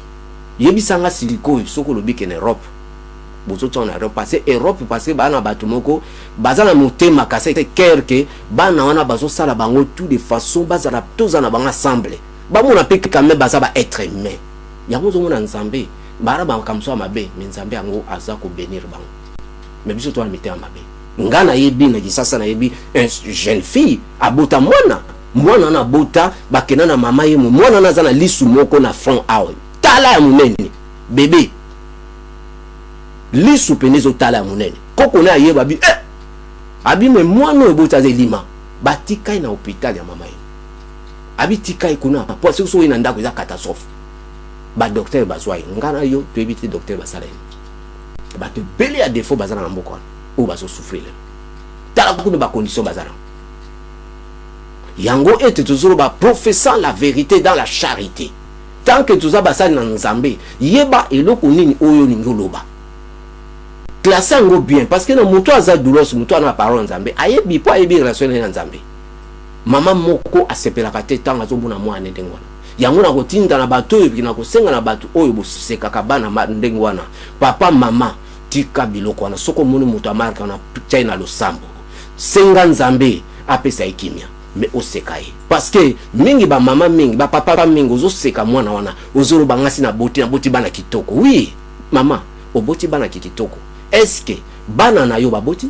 yebisanga siliko soko lobike na Europe bozo tona Europe parce que bana batu moko bazana motema kase kerke bana wana bazo sala bango tout de façon bazana tozana banga ensemble ba mona peke kame baza ba être humain yango zo mona nzambe bara ba kamso mabe mais nzambe yango aza ko bénir bango mais biso to amite mabe ngana yebi na kisasa na yebi une jeune fille abota mwana na bota bakena na mama ye mwana na zana lisu moko na front awe tala ya munene bébé lisu penezo tala ya munene koko na yeba bi abi me mwana ebota zelima batika na hôpital ya mama ye abi tika kuna parce que so ina ndako za catastrophe ba docteur bazwa ngana yo to ebiti docteur basala ba te beli à défaut bazana na mboko ou bazo souffrir tala kuna ba condition bazana yango ete toujours ba professant la vérité dans la charité tant que tout ça basana na nzambe yeba eloko nini oyo ningoloba classer ngo bien parce que na muto aza doulos muto na parole nzambe ayebi po ayebi relation na nzambe mama moko asepelaka te tant azobuna mwana ndengwana yango na kotinda na bato epi na kosenga na bato oyo bosekaka bana ndengwana papa mama tika biloko wana soko moni muto amarka na China losambo senga nzambe apesa ikimia mais osekaye parce que mingi ba mama mingi ba papa mingi ozoseka mwana wana ozolo bangasi na boti bana kitoko oui mama oboti bana kitoko est-ce que bana na yo baboti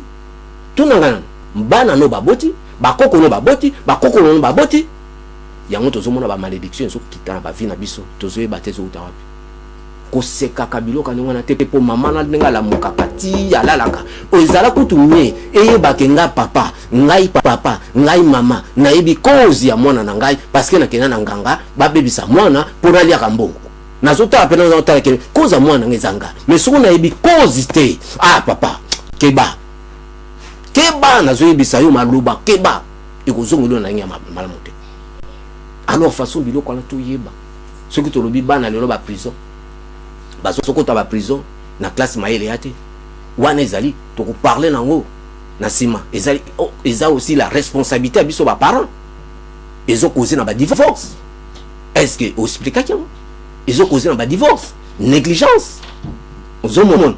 tunanga bana no baboti bakoko no baboti bakoko no baboti yango tozomona ba malédiction so kitana ba vie na biso tozoye batezo utawapi koseka kabiloka ni wana tepe po mama na ndenga la mukakati ya lalaka ozala kutumye eyeba kenga papa ngai mama na yebi cause ya mwana na ngai parce que na kena na nganga ba bebisa mwana pona lia kambongo nazota pena na otala ke cause mwana ngezanga mais soko na yebi cause te papa keba nazo yebisa yo maluba keba ikozongolo na nyama malamote alors façon biloko na to yeba ce que to lobi bana lelo ba prison baso soko ta ba prison na classe maele yate wana ezali to ko parler nango Nasima, ils ont aussi la responsabilité à biso ba parents. Ils ont causé dans ba divorce. Est-ce que vous expliquez quoi? Ils ont causé dans ba divorce, négligence. Aux hommes,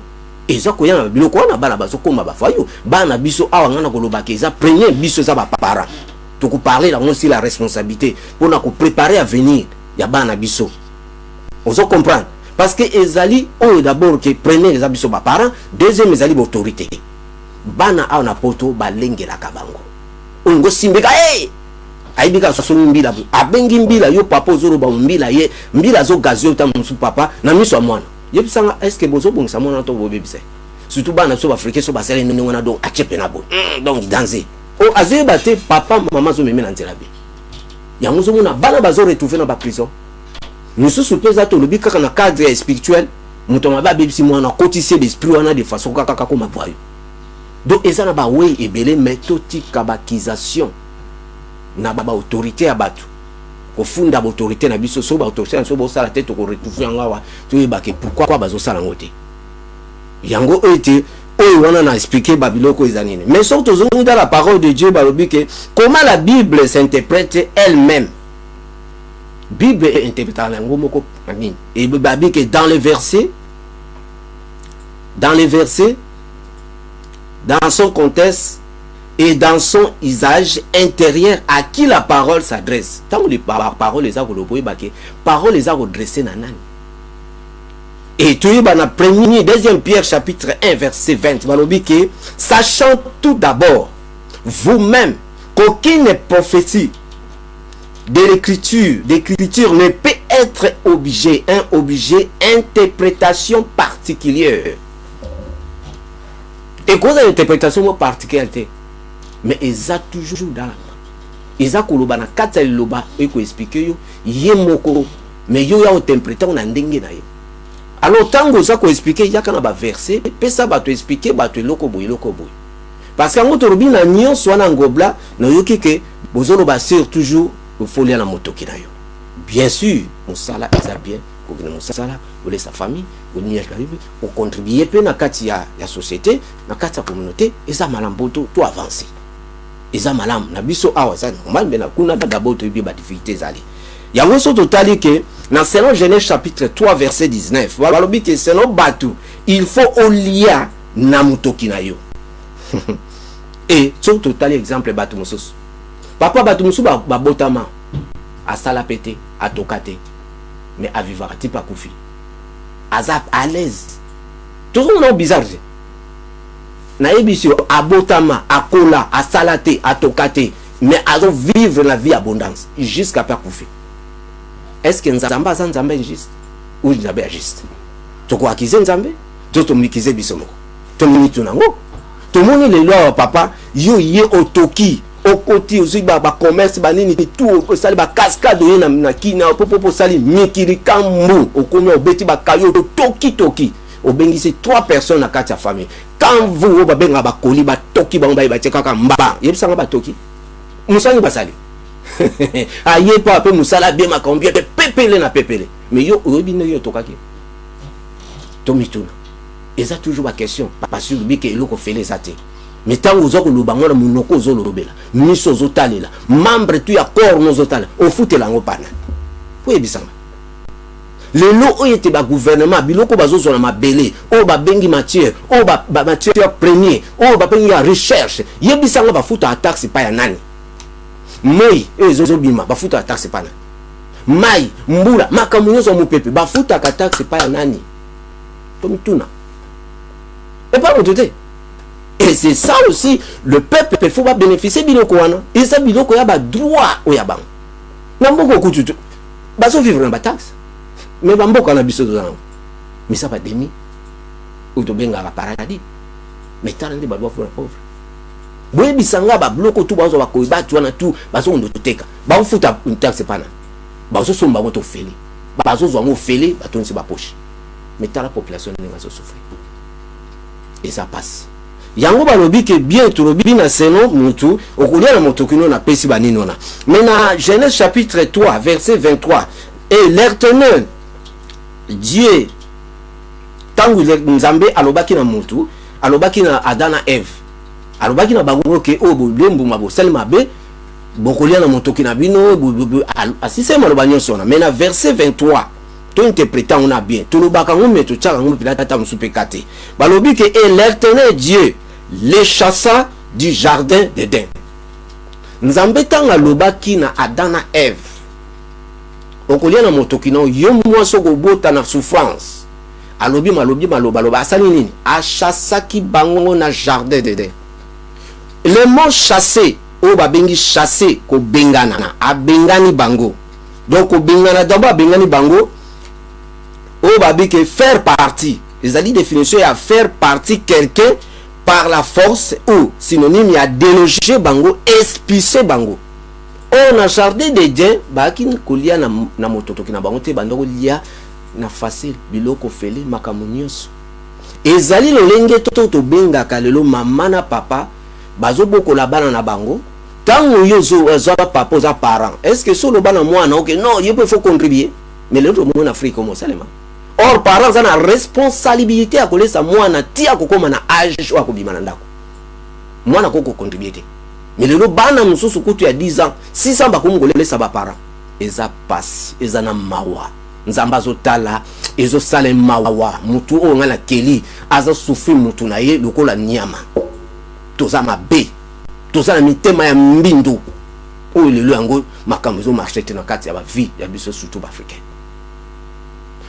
ils ont causé dans biloko na bana baso koma ba foyo. Bana biso awa ngana koloba ke za premier biso za ba parents. Donc vous parlez là aussi la responsabilité pour nous préparer à venir. Ya bana biso. Vous comprenez? Parce que ezali on d'abord que prenez les abiso ba parents, deuxième ezali autorité. Bana a na poto balenge la kabango. Ungo simbika aibika sosoni mbila abengi mbila yo papa ozoro ba mbila ye mbila zo gazio ta musu papa na miso mwana. Yebisanga est-ce que bozo bongisa mwana to bobebise. Surtout bana so africain so basele nene wana donc achepe na bo. Donc danser. O azé baté papa maman zo meme na nzelabe. Ya muzo mona bana bazo retrouver na ba prison. Nous sommes pesa to lobi kaka na cadre spirituel, muto maba bebisi mwana cotiser l'esprit wana de façon kaka comme boyo. Donc et ça na ba way ebele méthode kabakisation na ba autorité à batu. Ko funda ba autorité na biso so ba autorité so ba sala tête ko retrouver ngawa to yeba ke pourquoi bazo sala ngote. Yango ete oyo wana na expliquer babiloko ezanine. Mais surtout dans la parole de Dieu balobi ke comment la Bible s'interprète elle-même. Bible est interprétée en langue moko nini. Et babi que dans les versets dans son contexte et dans son usage intérieur à qui la parole s'adresse. Tant que les paroles les a redressées, parole les a redressées nanani. Et tu es dans la première, deuxième Pierre chapitre 1 verset 20. Sachant tout d'abord vous-même qu'aucune prophétie de l'écriture ne peut être objet interprétation particulière. Et cause d'interprétation particulière, mais ils ont toujours dans la main. Ils ont koloba na kata loba et ko expliquer yo yemoko mais yo ya interpréter on ndenge na yo. Alors tango za ko expliquer ya kana ba verset pesa ba to expliquer ba to loko boy. Parce que ngoto robi na nyon so na ngobla na yo kike bozolo ba sur toujours il faut aller à la moto qui d'ailleurs. Bien sûr, mon salaire est bien. Mon salaire, vous laissez sa famille, vous n'y êtes pas, vous contribuez peu dans la société, dans la communauté, et ça malam boto tout avancer. Et ça malam na biso awa ça normal mais na kuna d'abord tu bi ba difficulté zali. Ya woso totali que dans selon Genèse chapitre 3 verset 19, voilà le que selon batu, il faut olia na moto qui na yo. Et sur total exemple batu mosos. Papa batumusu ba botama a sala pété a tokate mais à vivre ti pa koufi azap à l'aise tout le monde bizarre na ebisio a botama a kola a salate a tokate mais à vivre la vie abondance jusqu'à pas koufi. Est-ce que nzamba za nzamba juste ou nzamba juste to ko akize nzambe to mikize bisomo to minitu nango to moni le loi papa yo ye otoki au côté aussi ba commerce ba nini tout au sali ba cascade na kina popo sali mikirikambu au komi obeti ba kayo toki au bengisi 3 personnes na kati ya famille quand vous ba benga ba koli ba toki ba mba ba teka mba yebisanga ba toki musangi basali aye pa pe musala bien ma combien de pepele na pepele mais yo obine yo tokaki tomituna eza toujours ba question parce que bi ke eloko fele zate. Mais tant que vous avez le bango, vous avez le robela, miso zotalela, membre tu accord nos zotala, au foot et l'ango pana. Oui, bisanga. Le lot était ba gouvernement, biloko bazo sur ma belé, o ba bengi matière, o ba matière premier, o ba bengi recherche. Yebisanga ba foot à taxe pa ya nani. Moi, zozo bima, ba foot à taxe pa nani. Mai, mbula, makamunyo zo mupepe, ba foot à taxe pa ya nani. Tomituna. Et pas motote. Et c'est ça aussi, le peuple il faut pas bénéficier de biloko wana. Et ça biloko ya ba droit au yabang. Na mboko kututu. Baso vivre na ba taxe. Mais ba mboko na biso dozana. Mais ça va demi. Ou to benga ba paradis. Mais talande ba doit pour la pauvre. Boye bisanga ba bloko tu bazo ba ko ba tu wana tu baso ndo teka. Ba futa une taxe pana. Baso somba moto feli. Baso zo mo feli ba tonsi ba poche. Mais ta la population ne va souffrir. Et ça passe. Yango balobi que bien tout lobi na seno mutu okulia na motokino na pesi banino na. Mais na Genèse chapitre 3 verset 23 et l'Éternel Dieu tangu nzambe alobaki na mutu alobaki na Adam na Ève alobaki na bango ke o bolembu mabo salima be bokolia na motoki na bino asise maloba nyonso na mais na verset 23 to interpréter on a bien to lobaka ngome to tchaka ngome pila tata musupe kate balobi ke et l'Éternel Dieu les chassa du jardin d'Éden. Nzambe tanga lobaki na Adam na Ève okolia na motoki na yo mwaso ko bota na souffrance alobi maloba asali nini achasaki bango na jardin d'Éden. Le mot chasser o babengi chasser ko bengana abengani bango donc ko bengana d'abord abengani bango o babi que faire partie les ali définition ya faire partie quelqu'un par la force ou synonyme ya déloger bango expulser bango o na jardin d'Éden baki kolia na mototoki na bango te bandoko lia na facile biloko fele makambo nyonso ezali lolenge to bengaka lelo mama na papa bazo bokola bana na bango tango yozo papa oza parent est-ce que solo bana mwana ok non il faut contribuer mais le monde en Afrique comme ça or parents ont la responsabilité à coller sa mwana ti akokoma na âge wa kobima na ndako mwana koko contribuer mais le bana mususu kutu ya 10 ans 600 bakomgolela sa ba parents eza passe eza na mawa nzamba zotala ezo sale mawa mutu o ngala keli aza souffrir mutu na ye lokola nyama toza mabe toza na mitema ya mbindu oyo lelo yango makambo zo marché te na kati ya ba vie ya biso surtout ba africain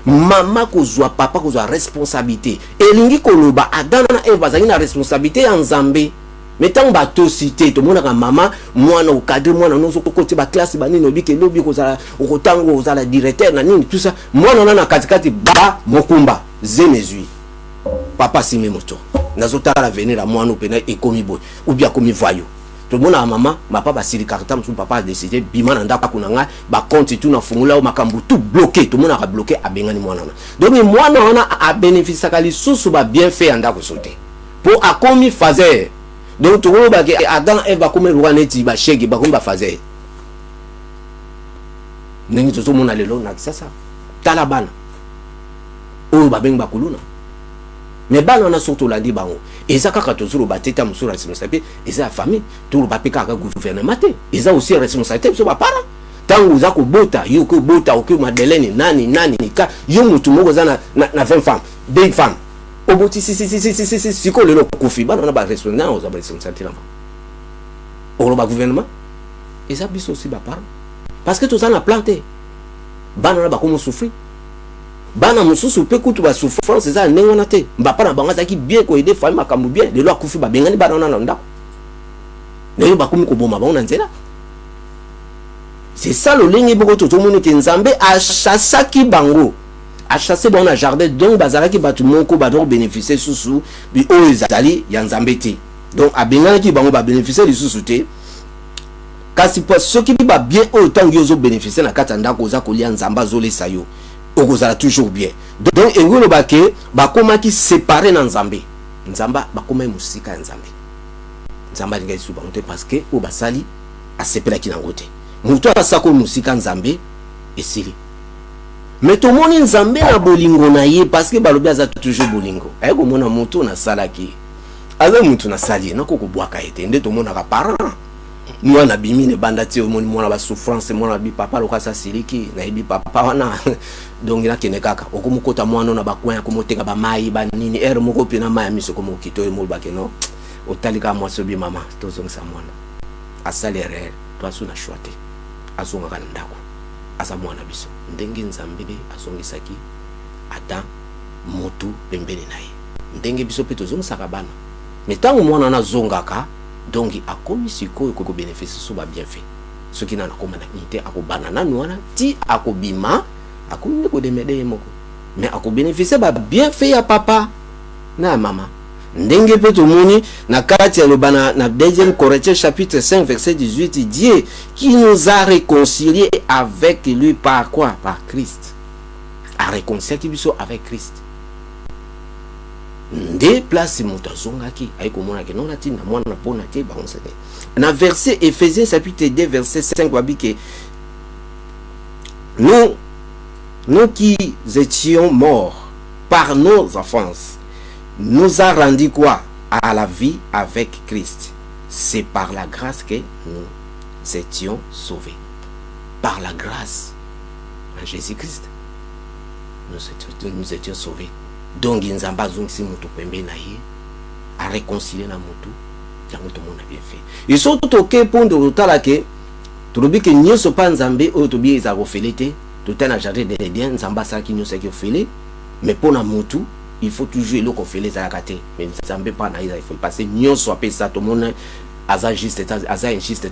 mama kozwa papa kozwa responsabilité elingi koloba Adam na Eve bazali na responsabilité ya Nzambe mais tant bato cité to monaka mama mwana okadre mwana nozo kokoti ba classe banini obike lobi kozala okotango ozala directeur na nini tout ça mwana na katikati ba mokumba zemezui papa sime moto nazotala venir la mwana opena ekomi boy ou bien komi voyou tout le monde a maman ma papa sili karta mon papa a décidé bima na ndaka kunanga ba compte tout na fungula o makambu tout bloqué tout le monde a bloqué a bengani mwana donc mwana a bénéficié kali susu ba bien fait ndako sauter pour a komi fazer donc tout le ba ke Adam Eve ba komi ruaneti ba shege ba komi ba fazer ningi tout le monde a lelo na ça talabana o ba beng ba kuluna mais bana na surtout la di bango eza kaka tozuru bateta musura responsabilité eza la famille tout le bapeka ka gouvernement te eza aussi responsabilité so ba para tango za ko bota yo ko bota o ko Madeleine nani ka yo mutu moko za na 20 femmes 2 femmes oboti si ko lelo kofi bana na ba responsabilité là o ba gouvernement eza biso aussi ba para parce que tout ça na planté bana na ba ko souffrir bana mususu pe kutu ba souffrance eza ndenge wana te mbapa na bango azaki bien ko aider famille makambo bien lelo akufi ba bengani bana na ndako lelo bakomi ko boma bango na nzela c'est ça le lingi boko to moni ke Nzambe a chassaki bango a chassé bango na jardin donc bazalaki batu moko ba donc bénéficier susu bi o ezali ya Nzambe te donc a bengani ki bango ba bénéficier de susu te kasi po ceux qui ba bien autant yozo bénéficier na kata ndako za ko lia Nzamba zolesa yo okozala toujours bien donc engolo bake bakomaki séparé na Nzambe Nzamba bakoma musika ya Nzambe Nzamba linga isu bango te parce que o basali asepela ki nango te mutu asako musika Nzambe esili mais to moni Nzambe na bolingo na ye parce que balobi aza toujours bolingo ay ko mona mutu na salaki aza mutu na sali na ko bwaka ete nde to mona ka parent mwana bimi ne banda ti omoni mwana ba souffrance mwana bi papa lokasa siliki na ibi papa wana donc ina kene kaka okomukota mwana na bakwanya komotenga ba mai ba nini ere moko pina mai miso komo kito mo ba keno otalika mwaso bi mama tozongisa mwana asalere to asuna shwate azonga kana ndako asa mwana biso ndenge Nzambe azongisaki Adam motu pembeni naye ndenge biso pe tozongisa bana metango mwana na zongaka donc a komi siko ko bénéficier so ba bien fait ce qui na koma na unité akobana na nwana ti akobima akomi ko demede moko mais ako bénéficier ba bien fait ya papa na mama ndenge pe to moni na kati ya lobana na 2e Corinthiens chapitre 5 verset 18 Dieu qui nous a réconciliés avec lui par quoi? Par Christ. A réconcilié biso avec Christ. Nde place mutazongaki aiko mona ke non atina mwana pona te ba onsete na verset Ephésiens chapitre 2 verset 5 babike nous qui étions morts par nos offenses nous a rendu quoi? à la vie avec Christ. C'est par la grâce que nous étions sauvés. Par la grâce en Jésus-Christ, nous étions sauvés. Donc, il n'y a pas de à réconcilier na mutu, tout le monde a bien fait. Ils sont tout ok pour nous que tout le que nous sommes pas nzambe ou tout bien ils ont fait l'été, tout un jardin de bien nzamba ça qui nous sait que fait mais pour na mutu il faut toujours le qu'on fait les alakate mais nzambe pas na il faut passer nous soit pas ça tout le monde azagiste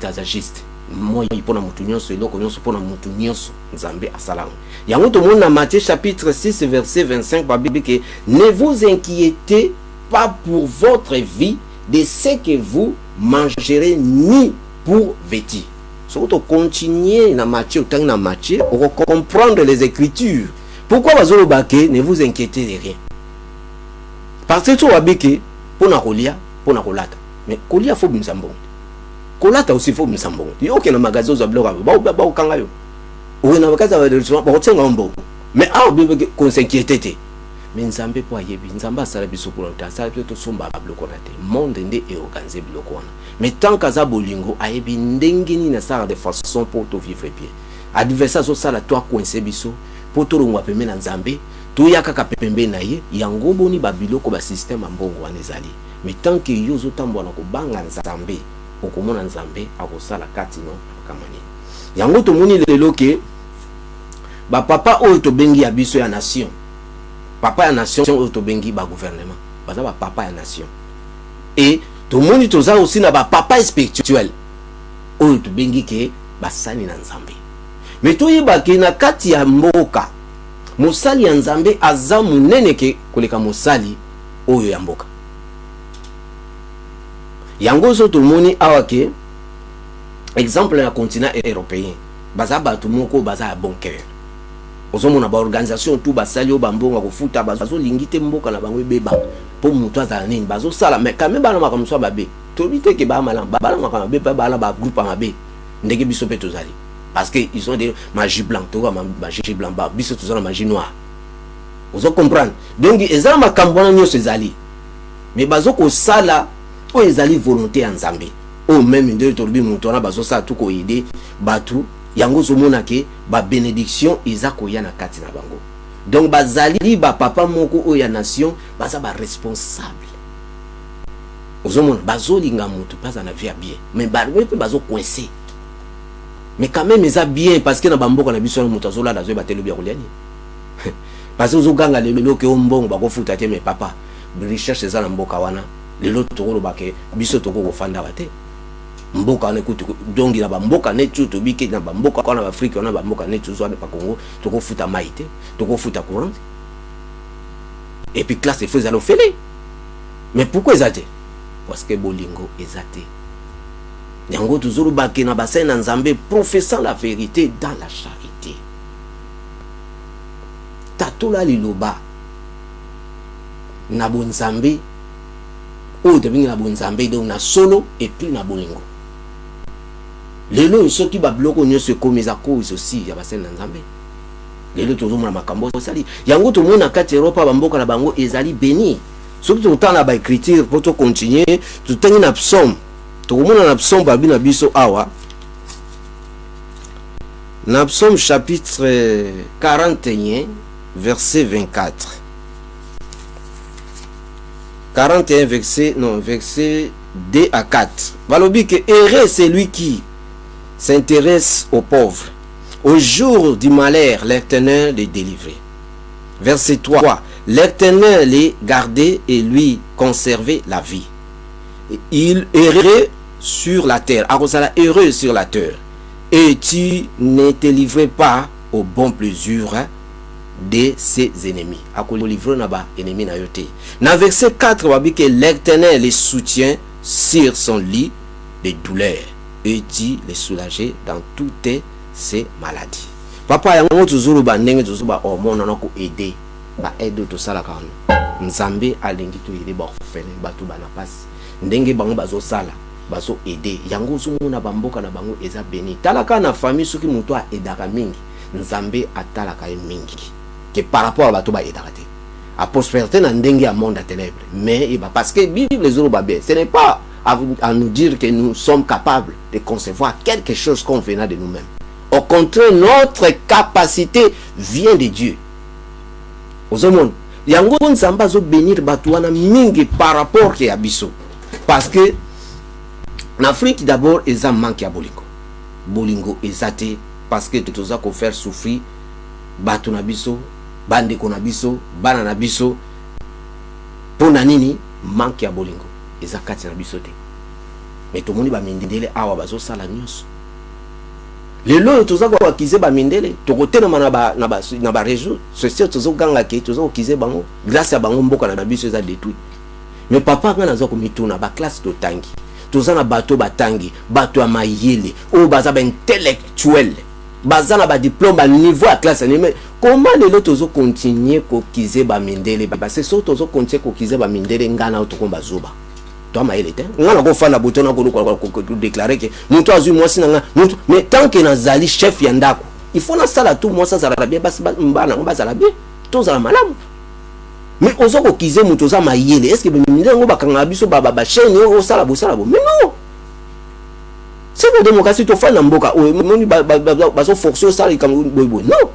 azagiste moi il pour na mutu nous soit le qu'on nous pour na mutu nous nzambe asalang. Il y a tout le monde dans Matthieu chapitre 6 verset 25 par Bible que ne vous inquiétez pas pour votre vie de ce que vous mangerez ni pour vêtir. Si vous continuez dans Matthieu, on va comprendre les Écritures. Pourquoi ne vous inquiétez de rien? Parce que tu vas dire pour na kolia, pour na kolata. Mais kolia faut bimsambon. Kolata aussi faut bimsambon. Il y a aucun magasin aux blocs. Ba okanga yo. Ou na magasin de restaurant, ba otsenga mbo. Mais ah qu'on s'inquiéter. Mais nzambe po ayebi nzamba sala biso pour ta sala to somba bloko na te monde nde e organiser bloko wana mais tant kaza bolingo ayebi ndengeni na sala de façon pour to vivre bien adversaire so sala to coincer biso pour to longwa pembe na nzambe to yaka ka pembe na ye yango boni ba biloko ba système ambongo wana ezali mais tant que yo zo tambo na ko banga nzambe okomona nzambe akosala kati no kamani yango to moni lelo ke ba papa oyo to bengi ya biso ya nation. Papa ya nation autobengi ba gouvernement baza ba papa ya nation et tout le monde toza aussi na ba papa spirituel autobengi ke basani na nzambe mais to yeba ke na kati ya mboka mosali ya nzambe aza munene ke koleka mosali oyo ya mboka yango zo to moni awa ke exemple na continent européen baza bato moko baza ya bon cœur. Ozomona ba organisation tout basali o bambonga ko futa bazo lingite mboka na bango beba po mutu azala nini bazo sala mais quand même bana makambo so babe to bite ke ba malamba bana makambo be bala ba groupe mabe ndenge biso pe tozali parce que ils ont des magie blanc to ba magie blanc ba biso tozala magie noire. Ozo comprendre donc ezala makambo na nyoso ezali mais bazo ko sala o ezali volonté ya nzambe o même ndenge to bi mutu na bazo sala tout ko aider batu yango zomona ke ba bénédiction ezako ya na kati na bango donc bazali ba papa moko o ya nation baza ba responsable ozomona bazolinga mutu pas na vie bien mais ba pe bazo coincé mais quand même eza bien parce que na bamboka na biso na mutu azola dazo batelo bia koliani parce que ozoganga lelo ke ombongo bako futa te mais papa recherche eza na mboka wana lelo tokolo bake biso tokoko fanda wate mboka na kutu donc ila ba mboka netu to bike na ba mboka kwa na Afrique na ba mboka netu zo na pa Congo toko futa maite toko futa courant et puis classe et faisait l'ofele mais pourquoi ezate parce que bolingo ezate yango tuzuru bake na bassin na nzambe professant la vérité dans la charité tatola liloba na bonzambe o te binga na bonzambe donc na solo et puis na bolingo. Lelo soki ba bloko nyonso komeza cause aussi ya basene na nzambe lelo tozomona makambo sali yango to mona kati Europa bamboka na bango ezali béni soki totana ba écriture pour to continuer totangi na psaume tokomona na psaume babi na biso awa na psaume chapitre 41 verset 24 41 verset 2 à 4 balobi que heureux c'est lui qui s'intéresse aux pauvres. Au jour du malheur, l'Éternel les délivrait. Verset 3. L'Éternel les gardait et lui conservait la vie. Il errait sur la terre. Arosala heureux sur la terre. Et tu ne te livrais pas au bon plaisir de ses ennemis. Akolo livre na ba ennemi na yote. Na verset 4, wabi que l'Éternel les soutient sur son lit de douleur. Et dit les soulager dans toutes ces maladies. Papa yango tuzuru ba ndenge tuzuba hormone na ko aider ba aide to sala kanu. Nzambe alingi to aider ba ofele batu bana passe. Ndenge bango bazo sala bazo aider. Yango zumu na bamboka na bango eza béni. Talaka na famille soki muto a aidaka mingi. Nzambe atalaka mingi. Que par rapport à batu ba aidaka te. à prospérité dans un monde à ténèbres. Mais parce que Bible les Zorobabé, ce n'est pas à nous dire que nous sommes capables de concevoir quelque chose qu'on venait de nous-mêmes. Au contraire, notre capacité vient de Dieu. Aux hommes, il y a un peu de bénir Batouana mingi par rapport à Abisso. Parce que en Afrique d'abord, ils ont manqué à Bolingo. Bolingo est athée parce que tout ça qu'on fait souffrir Batuna Bisso, Bande Konabiso, Banana Bisso, Ponanini, manque à Bolingo. Ils ont quatre bisoté. Mais tout le monde va mindele awa bazo sala nyos. Les lois tout ça qu'on akise ba mindele, to côté na ba réseau, c'est tout ça ganga ki tout ça okise bango, grâce à bango mboka na biso za détruit. Mais papa ngana zo ko mituna ba classe to tangi. Tout ça na bateau batangi, bateau à mayele, o baza ba intellectuel. Baza na ba diplôme à niveau à classe mais comment les autres zo continuer ko kize ba mindele ba c'est surtout zo continuer ko kize ba mindele ngana to ko bazoba. Toi maïle te ngana ko fana boto na ko déclarer que muto azu mwasi na muto mais tant que nazali chef ya ndako il faut na sala tout moi ça sala bien basi mbana mbazala bien to za malamu mais ozo ko kize muto za maïle est-ce que mindele ngo bakanga biso ba chaîne o sala bo mais non. C'est la démocratie, tu fais n'imboka. Baso forcer ça les Cameroun boy non.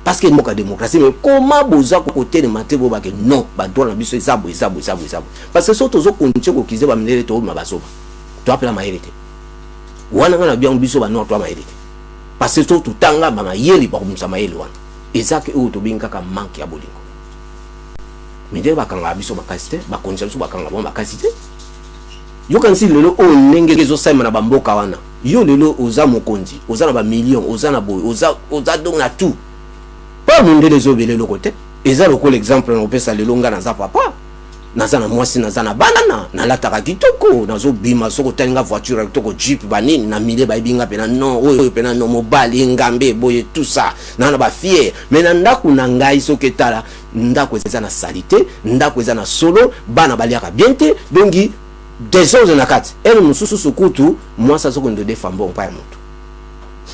Parce que la démocratie, mais comment boza côté de maté bo que non, ba doit na biso zabo. Parce que surtout zo continue ko kize ba minere to ma baso. Tu appelles la maïrité. Wana na bien biso ba non toi maïrité. Parce que surtout tanga ba yeli ba kumsa maïli wana. Ezaki o to binga ka manque ya bolingo. Mindele ba kanga biso ba kasite, ba konja biso ba kanga ba kasite. Yo kan si lelo o nenge zo saima na bamboka wana. Yo lelo oza mokonzi, oza na ba million, oza na boy, oza donc na tout. Pas monde les obele le côté. Eza loko l'exemple on peut ça lelo nga na za papa. Naza na mwasi naza na banana, na lataka kitoko, nazo bima soko tanga voiture kitoko jeep banini na mile ba binga pena non, oyo pena no mobile ngambe boye tout ça. Na ba fier, mais na ndaku na ngai soketala, ndako eza na salité, ndako eza na solo, bana baliaka biente, dongi des choses na kati elle mususu sukutu moi ça soko ndode fambo pa mutu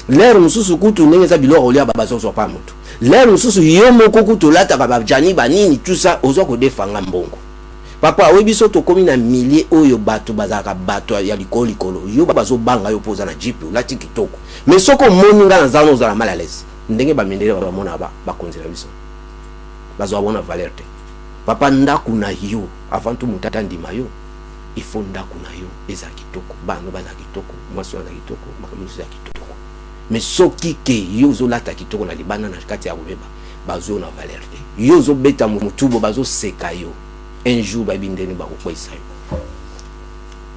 l'air mususu kutu nengeza biloko olia baba zo pa mutu l'air mususu yo moko kutu lata baba jani banini tout ça ozo ko defanga mbongo papa oyebiso to komi na milliers oyo bato bazaka bato ya likolo yo baba zo banga yo poza na jeep lati kitoko mais soko moninga na zano za mal à l'aise ndenge ba mindele ba mona ba konzela biso bazo abona valeur te papa ndaku na yo avant tout mutata ndima yo il faut ndaku na yo eza kitoko bano baza kitoko mwasi wana kitoko makamuzi ya kitoko mais soki ke yo zo lata kitoko na libana na kati ya bobeba bazo na valeur te yo zo beta mutubo bazo seka yo un jour ba bindeni ba kokwesa yo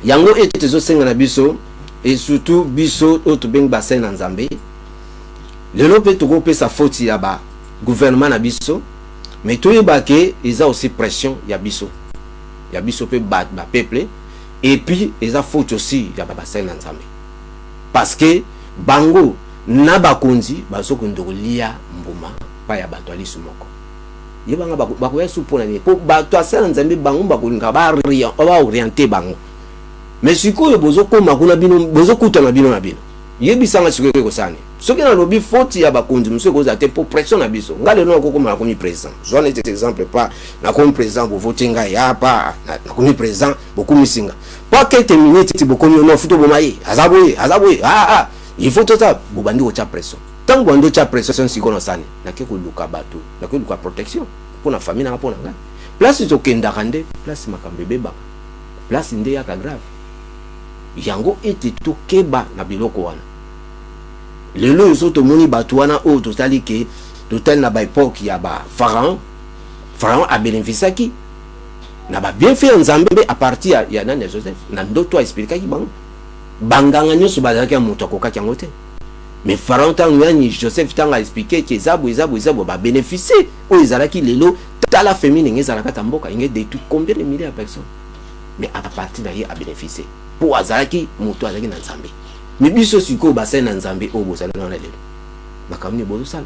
yango ete zo senga na biso et surtout biso auto beng bassin na Nzambe lelo pe to ko pesa faute ya ba gouvernement na biso mais to yeba ke eza aussi pression ya biso. Il y a biso pe ba peuple et puis ils a faute aussi ya ba bassin na Nzambe parce que bango na bakonzi bazo kondolia mbuma pa ya bato ali sumoko yebanga bako ya supona ni po bato asala Nzambe bango bakolinga ba orienter bango mais sikoyo bozo koma kuna bino bozo kutana bino na bino yebisanga sikoyo ko sani soki na lobi faute ya bakonzi monsieur koza te pour pression na biso ngale no ko ma komi président j'en ai cet exemple pas na comme président pour voter nga ya pa na komi président beaucoup misinga pas que terminer ti beaucoup no futo bomaye azaboye il faut tout ça bobandi o cha pression tant bondo cha pression siko no sani na ke ko luka bato na ko luka protection pour na famille na pona nga place to kenda kande place makambe beba place nde ya ka grave yango ete to keba na biloko wana lelo yoso to moni batwana o to tali ke to tel na ba époque ya ba pharaon a bénéficié qui na ba bien fait Nzambe à partir ya nani Joseph na ndoto expliquer ki bango banganga nyoso bazaki moto ko kaki ngote mais pharaon tangu yani Joseph tanga expliquer que zabo ba bénéficier o izalaki lelo tala féminin ngezalaka tamboka inge détruit combien de milliers de personnes mais à partir d'ailleurs a bénéficié pour azalaki moto azalaki na Nzambe mais biso siko bassin na Nzambe o bozala na lelo makamni bozo sala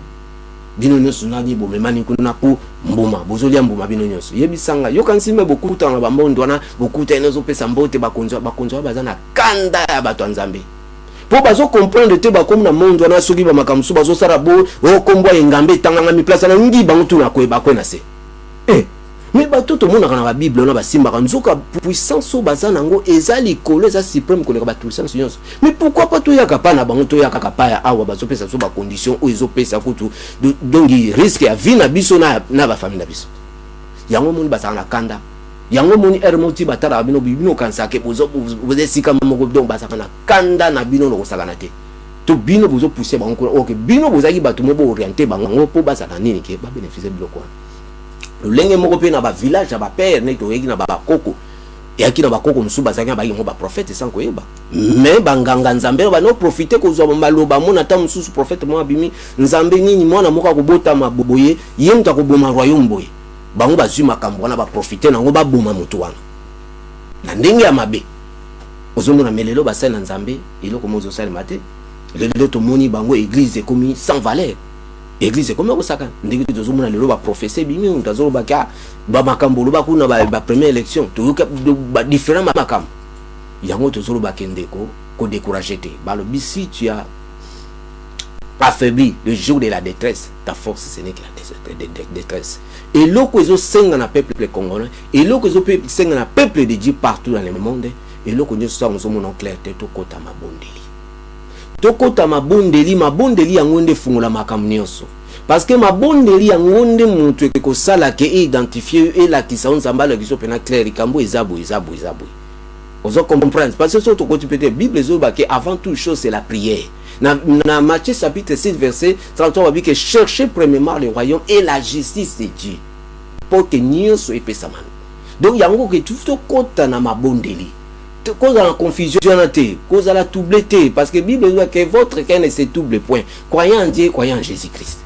bino nyonso nani bo memani kuna po mbuma bozolia mbuma bino nyonso yebisanga yo kansime bokuta na bambondo wana bokuta enezo pesa mbote bakonzo bazana kanda ya bato Nzambe po bazo comprendre te bakomu na mondo wana soki ba makamsu bazo sara bo o kombo engambe tanganga mi place na ngi bango tu na koyeba ko na se mais bato to mona kana ba Bible na ba simba nzoka puissance o bazanango ezali kolo eza suprême koleka ba puissance nyonso. Mais pourquoi pas to yaka pa na bango to yaka kapa ya awa bazo pesa so ba condition o ezo pesa kutu donc il risque ya vie na biso na ba famille na biso. Yango moni basaka na kanda. Yango moni ermoti batara bino bino kansake bozo sika moko donc basaka na kanda na bino no kosaka na te. To bino bozo pousser bango OK bino bozaki bato mo bo orienter bango po basaka nini ke ba bénéficier biloko. Le lenge moko pe na ba village na ba père ne to yeki na ba koko ya ki na ba koko musu bazaki ba yingo ba prophète sans koyeba mais banganga nzambe ba no profiter ko zo maloba mona ta musu prophète mo abimi nzambe nini mwana moko akobota maboboye yemta ko boma royaume boye bango bazwi makambo wana ba profiter nango ba boma mutu wana na ndenge ya mabe ozomona melelo ba sala nzambe iloko mozo sala mate lelo to moni bango église komi sans valeur. Église comme ça saka ndiki tozomona lelo ba professeur bimi utazo ba ka ba makambo lo ba kuna ba première élection to ba différent makambo yango tozolo ba kendeko ko décourager te ba lo bisi tu as affaibli le jour de la détresse ta force ce n'est que la détresse et loko ezo senga na peuple congolais et loko ezo senga na peuple de Dieu partout dans le monde et loko nyo so mona clair te to kota mabondeli tokota mabondeli yango nde fungola makambo nyonso parce que mabondeli yango nde mutu ekosala ke identifier et la kisa nzamba la kiso pena clair ikambo ezabo ozo comprendre parce que surtout quand tu peux dire Bible zo ba que avant toute chose c'est la prière na Matthieu chapitre 6 verset 33 va dire que cherchez premièrement le royaume et la justice de Dieu pour que nyonso epesamana donc yango ke tout kota na mabondeli cause à la confusion cause à la doubleté parce que la Bible dit que votre cœur ne se double point croyant en Dieu croyant en Jésus-Christ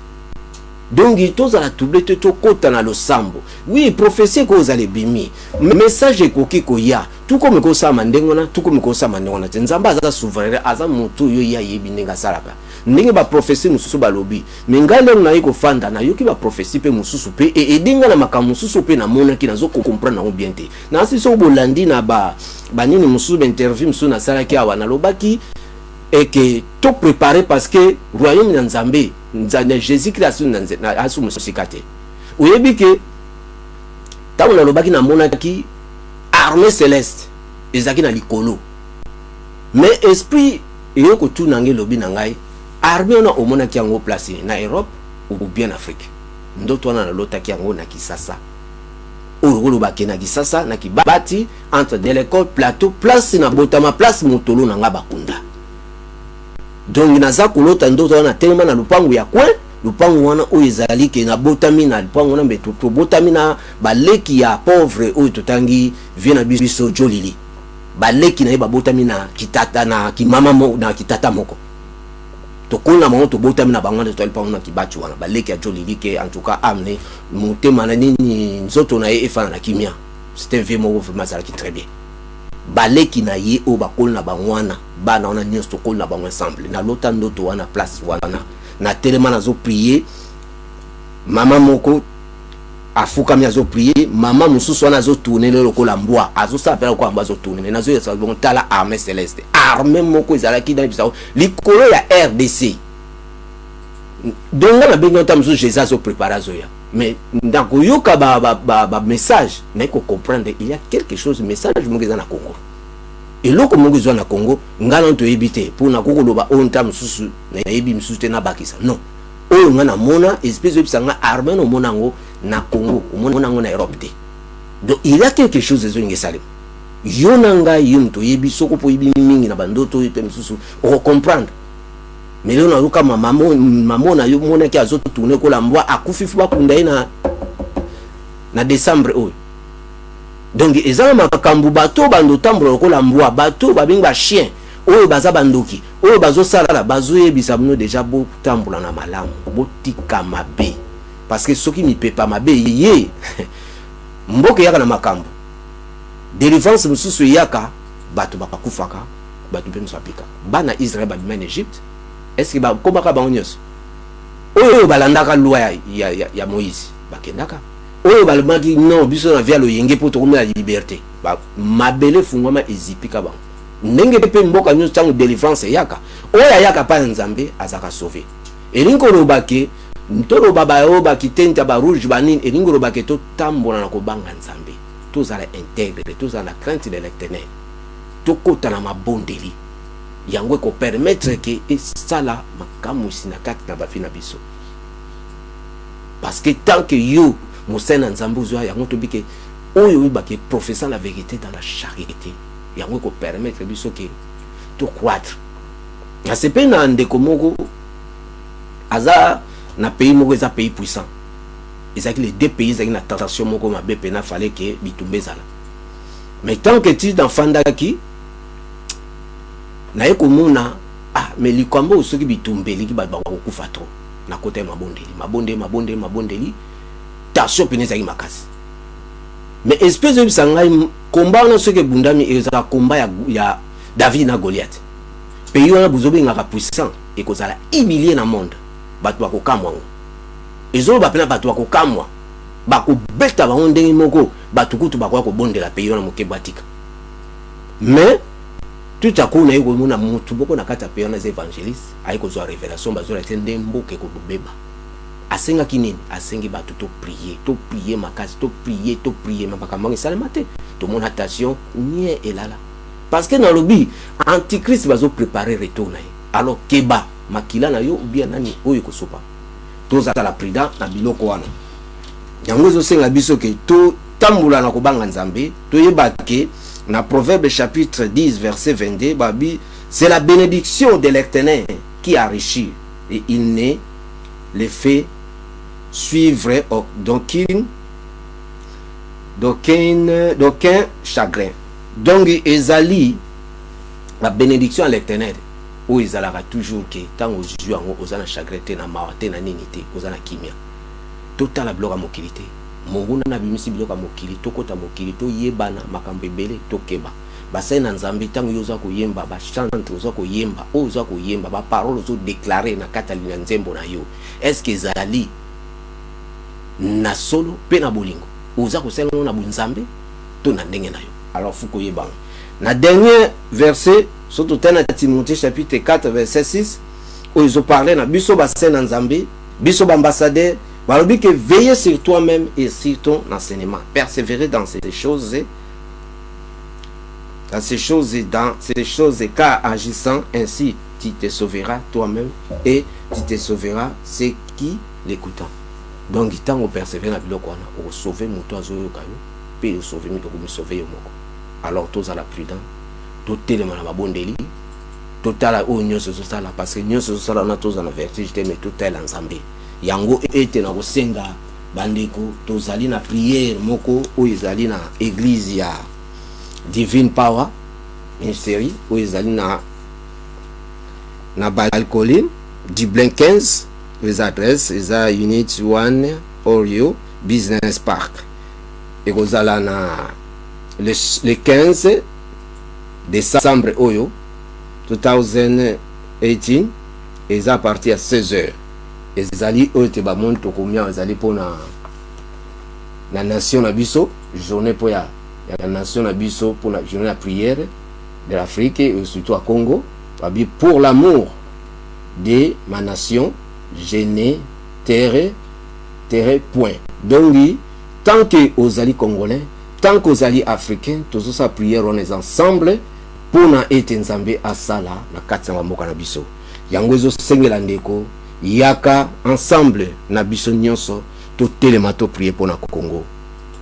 donc il tous à la doubleté tout côté dans le sambo oui prophétie cause à l'ébimi message koki koya tout comme ko sa mandengona tout comme ko sa mandengona nzamba za souverain aza mutu yo ya yebinenga salaka ndenge ba prophétie mususu balobi mengale na yiko fanda na yoki ba prophétie pe mususu pe et edinga na makamu mususu pe na mona ki nazo comprendre na bien te na si so bolandi na ba nini mususu interview mususu na salaki awa na lobaki et que tout préparé parce que royaume na Nzambe nzana Jésus-Christ na asu musikate oyebi ke tamu na lobaki na mona ki armée céleste ezaki na likolo mais esprit eyoko tu nange lobi na ngai armée na omona ki yango place na Europe ou bien Afrique ndoto wana na lota ki yango na Kisasa ouro baki na Kisasa na kibati entre de l'école plateau place na botama place motolo na nga bakunda donc naza kolota ndoto wana tellement na lupangu ya kwen lupangu wana oyo ezali ke na botami na lupangu wana mbeto to botami na baleki ya pauvre oyo totangi vie na biso jolili baleki na ye babotami na kitata na kimama na kitata moko to kona mongo to botami na bango to lupangu na kibati wana baleki ya jolili ke en tout cas amne motema na nini nzoto na ye efana na kimia c'était un vieux mot vraiment ça qui très bien baleki na ye o bakol na bangwana bana ona nyonso to kol na bango ensemble na lota ndoto wana place wana na telema nazo prier mama moko afuka mi azo prier mama mususu wana azo tourner le lokola mbwa azo sapela ko ambazo tourner nazo yesa bon tala armée céleste armée moko ezalaki dans bisao likolo ya RDC donc na benga tamzo Jésus azo préparer zoya mais dans yoka ba message n'a ko comprendre il y a quelque chose message mongeza na Congo et loko mongeza na Congo ngana to ebité pour na kokoloba on tam susu na yebi msusu te na bakisa non oyo ngana mona espèce de bisanga armée no monango na Congo monango na Europe te donc il y a quelque chose de ngesale yonanga yimto yebi soko po yebi mingi na bandoto yepe msusu o comprendre mais là on a eu comme maman na yo mona ki azo tourner ko la mbwa akufifu bakunda ina na décembre oyo donc ezala makambu bato bando tambolo ko la mbwa bato babinga chien oyo baza bandoki oyo bazo sala bazo yebisa bino déjà bo tambola na malamu botika mabe parce que soki mi pepa mabe ye mboke yaka na makambu délivrance mususu yaka bato bakufaka bato pe musapika bana Israël ba en Égypte est-ce que ba komaka ba onyos oyo balandaka loi ya Moïse bakendaka oyo balmaki non biso na via lo yenge poto komela liberté ba mabele fungwama ezipika ba ndenge pe mboka nyos tango délivrance yaka oya yaka pa nzambe azaka sauver elinko robake ntolo baba yo ba kitenta ba rouge banine elingo ba keto tambola na kobanga nzambe tous à l'intègre tous à la crainte de l'Éternel to kota na mabondeli yango ko permettre que sala makamu sinakati na bafina biso parce que tant que yo mosena nzambe zo yango to bike oyo ba ke professant la vérité dans la charité yango ko permettre biso que to croître na sepe na ndeko moko aza na pays moko eza pays puissant ezaki les deux pays ezaki na tentation moko mabe pena fallait que bitumbe zala mais tant que tu d'enfandaki na yekomona mais likambo soki bitumbeli ki ba kokufa trop na côté mabondeli tension pena ezaki makasi mais espèce de sangai combat na soki bundami eza combat ya David na Goliath pays wana buzobe ngaka puissant et kozala humilié na monde bato bakokamwa ezolo bapena bato bakokamwa bakobeta bango ndenge moko bato kutu bakoya kobondela pays wana moke batika mais tout à coup na yeko mona mutu boko na kata pays wana les évangélistes ayiko zo révélation bazola tende mboke ko beba asenga kinini asengi bato to prier makasi to prier makamanga salamate to mon attention nie elala parce que dans le but antichrist bazo préparer retour na alors keba makila na yo ou bien nani oyo ko sopa toza la prudent na biloko wana yango zo senga biso ke to tambula na kobanga nzambe to yebake na Proverbe chapitre 10 verset 22 babi c'est la bénédiction de l'Éternel qui enrichit et il ne les fait suivre d'aucun chagrin. Donc ezali la bénédiction à l'Éternel où ezalaka toujours que tant aux yeux en ozana chagrin te na mawate na ninité ozana kimia total la bloka mokilité monguna na bimisi bloka mokili tokota mokili to yebana makambo ebele tokeba basai na nzambe tango yoza ko yemba ba chante oza ko yemba oza ko yemba ba parole ozo déclarer na katali na nzembo na yo est-ce que ezali na solo pe na bolingo oza ko sala na bunzambe to na ndenge na yo alors fuko yebanga na dernier verset surtout tena Timothée chapitre 4 verset 6 où ils ont parlé na biso basai na nzambe biso ba ambassadeur balobi que veiller sur toi-même et sur ton enseignement persévérer dans ces choses car agissant ainsi tu te sauveras toi-même et tu te sauveras ceux qui l'écoutent. Donc tant on persévère na biloko wana o sauver moto azoyo kayo pe o sauver mito ko sauver yo moko alors tous à la prudent to telema na babondeli totala o nyonso so sala parce que nyonso so sala na tous na vertige te mais tout tel ensemble yango ete na kosenga bandeko tozali na prière moko o ezali na église ya Divine Power ministère o ezali na Balcolline Dublin 15 les adresses eza unit 1 Orio Business Park et kozala na le 15 décembre oyo 2018 eza parti à 16h ezali oyo te ba monto komia ezali pona na nation na biso journée po ya nation na biso pour la journée de prière de l'Afrique et surtout à Congo babi pour l'amour de ma nation je ne terre point donc tant que ozali congolais tant que ozali africain tous sa prière on est ensemble pour na ete nzambe asala na kati ya mboka na biso yango ezo sengela ndeko yaka ensemble na biso nyonso to telema to prier pour na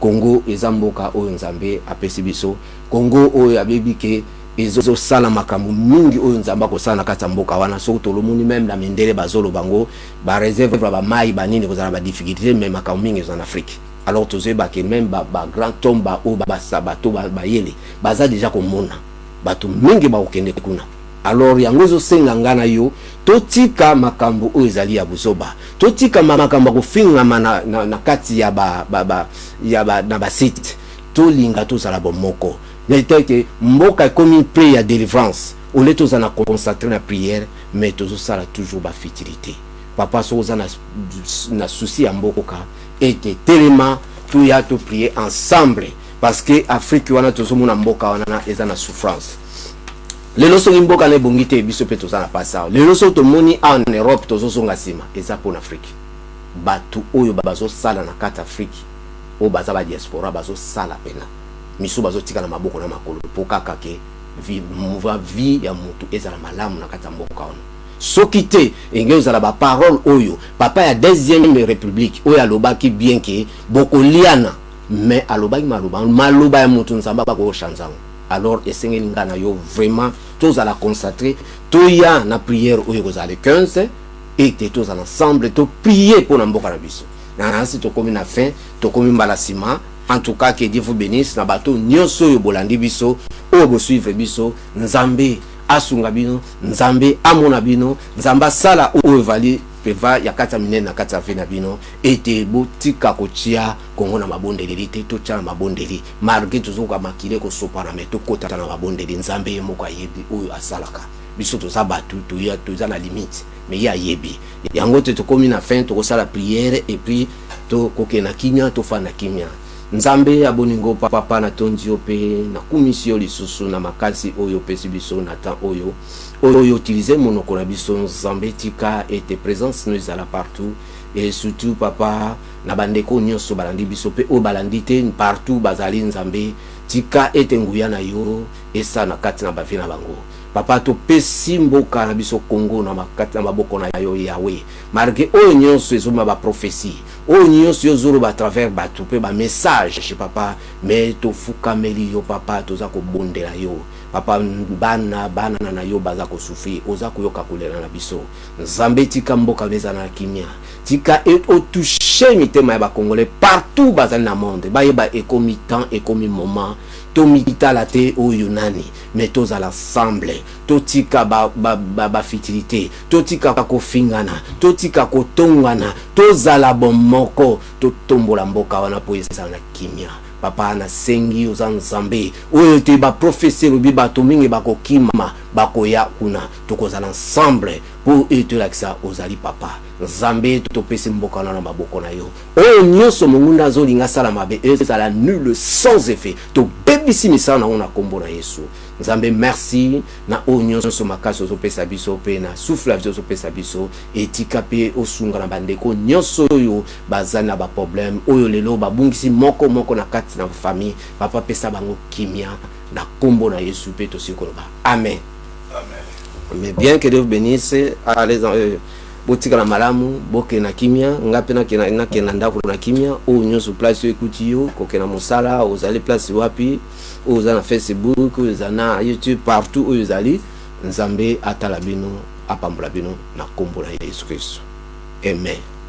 Congo eza mboka oyo nzambe apesi biso Congo oyo abebi ke ezo sala makambo mingi oyo nzamba ko sala na kati ya mboka wana so to lomoni même na mindele bazolo bango ba réserve ba mai banini kozala ba difficulté mais makambo mingi en Afrique alors tozeba ke même ba grand tomba o ba sabato ba yele baza déjà komona bato mingi ba okende kuna alors yango zo senga ngana yo totika makambo oyo ezali ya buzoba totika makambo ko finga na kati ya na ba site to linga to sala bomoko n'était mboka comme prière ya délivrance au lieu tous en a consacré la prière mais tous ça toujours ba futilité papa so na souci ya mboka était tellement tout ya to prier ensemble parce que Afrique wana tous mona mboka wana eza na souffrance les loso mboka na bongite biso pe tous na pas ça les loso to moni en Europe tous zonga sima eza pour l'Afrique batu oyo bazo sala na kati Afrique o baza ba diaspora bazo sala pena miso bazo tika na maboko na makolo po kaka ke vie ya mutu ezala malamu na kati mboka ono soki te engeza la ba parole oyo papa ya deuxième république oyo alobaki bien ke bokoliana mais alobaki maloba ya mutu nzamba ba ko chanzango alors esengeli ngana yo vraiment tous à la concentrer toya na prière oyo kozala 15 et tous ensemble to prier pour mboka na biso na nsi to komi na fin to komi mbalasima en tout cas que Dieu vous bénisse na bato nyonso yo bolandi biso o bo suivre biso nzambe asunga bino nzambe amona bino nzamba sala o evali peva ya kata minene na kata vina bino ete botika kotia kongo na mabondeli te to tia na mabondeli malgré toujours makile ko sopana mais to kota na mabondeli nzambe moko ayebi oyo asalaka biso to za batu to ya to za na limite mais ya yebi yango te to komi na fin to ko sala prière et puis to kokena kinya to fana kinya nzambe aboningo papa na tondi ope na komisio lisusu na makasi oyo pesi biso na temps oyo utiliser monoko na biso nzambe tika ete présence nous à la partout et surtout papa na bandeko nyonso balandi biso pe o balandi te partout bazali nzambe tika ete nguya na yo esa na kati na bavina bango papa to pesi mboka na biso Congo na makati na maboko na yo Yahweh malgré oyo nyonso ezoma ba prophétie oyo nyonso yozolo ba travers batu pe ba message chez papa mais to fukameli yo papa toza ko bondela yo papa bana na yo baza ko souffrir oza ko yoka kolela na biso nzambe tika mboka beza na kimia tika et au toucher mitema ya ba congolais partout bazali na monde ba yeba ekomi temps ekomi moment to mitala te oyo nani mais toza l'ensemble to tika ba fitilité to tika ko fingana to tika ko tongana toza la bomoko to tombola mboka wana po esa na kimia papa na sengi oza nzambe oyo te ba professeur bi bato mingi bakokima bakoya kuna tokozala ensemble pour etelakisa ozali papa nzambe topesi mboka na maboko na yo oyo nyonso mongunda zolinga sala mabe ezala nul sans effet to bebisi misala na ona kombo na Yesu nzambe merci na oyo nyonso makasi ozopesa biso pe na souffle aviso ozopesa biso etika pe osunga na bandeko nyonso oyo bazali na ba problème oyo lelo babungisi moko na kati na famille papa pesa bango kimia na kombo na Yesu pe tosikoloba amen. Mais bien que Dieu vous bénisse, allez botika na malamu boke na kimia ngape na kena ndako na kimia o nyonso place ekuti yo kokena mosala ozali place wapi oza na Facebook oza na YouTube partout ozali nzambe atala bino apambola bino na kombo na Yesu Kristo amen.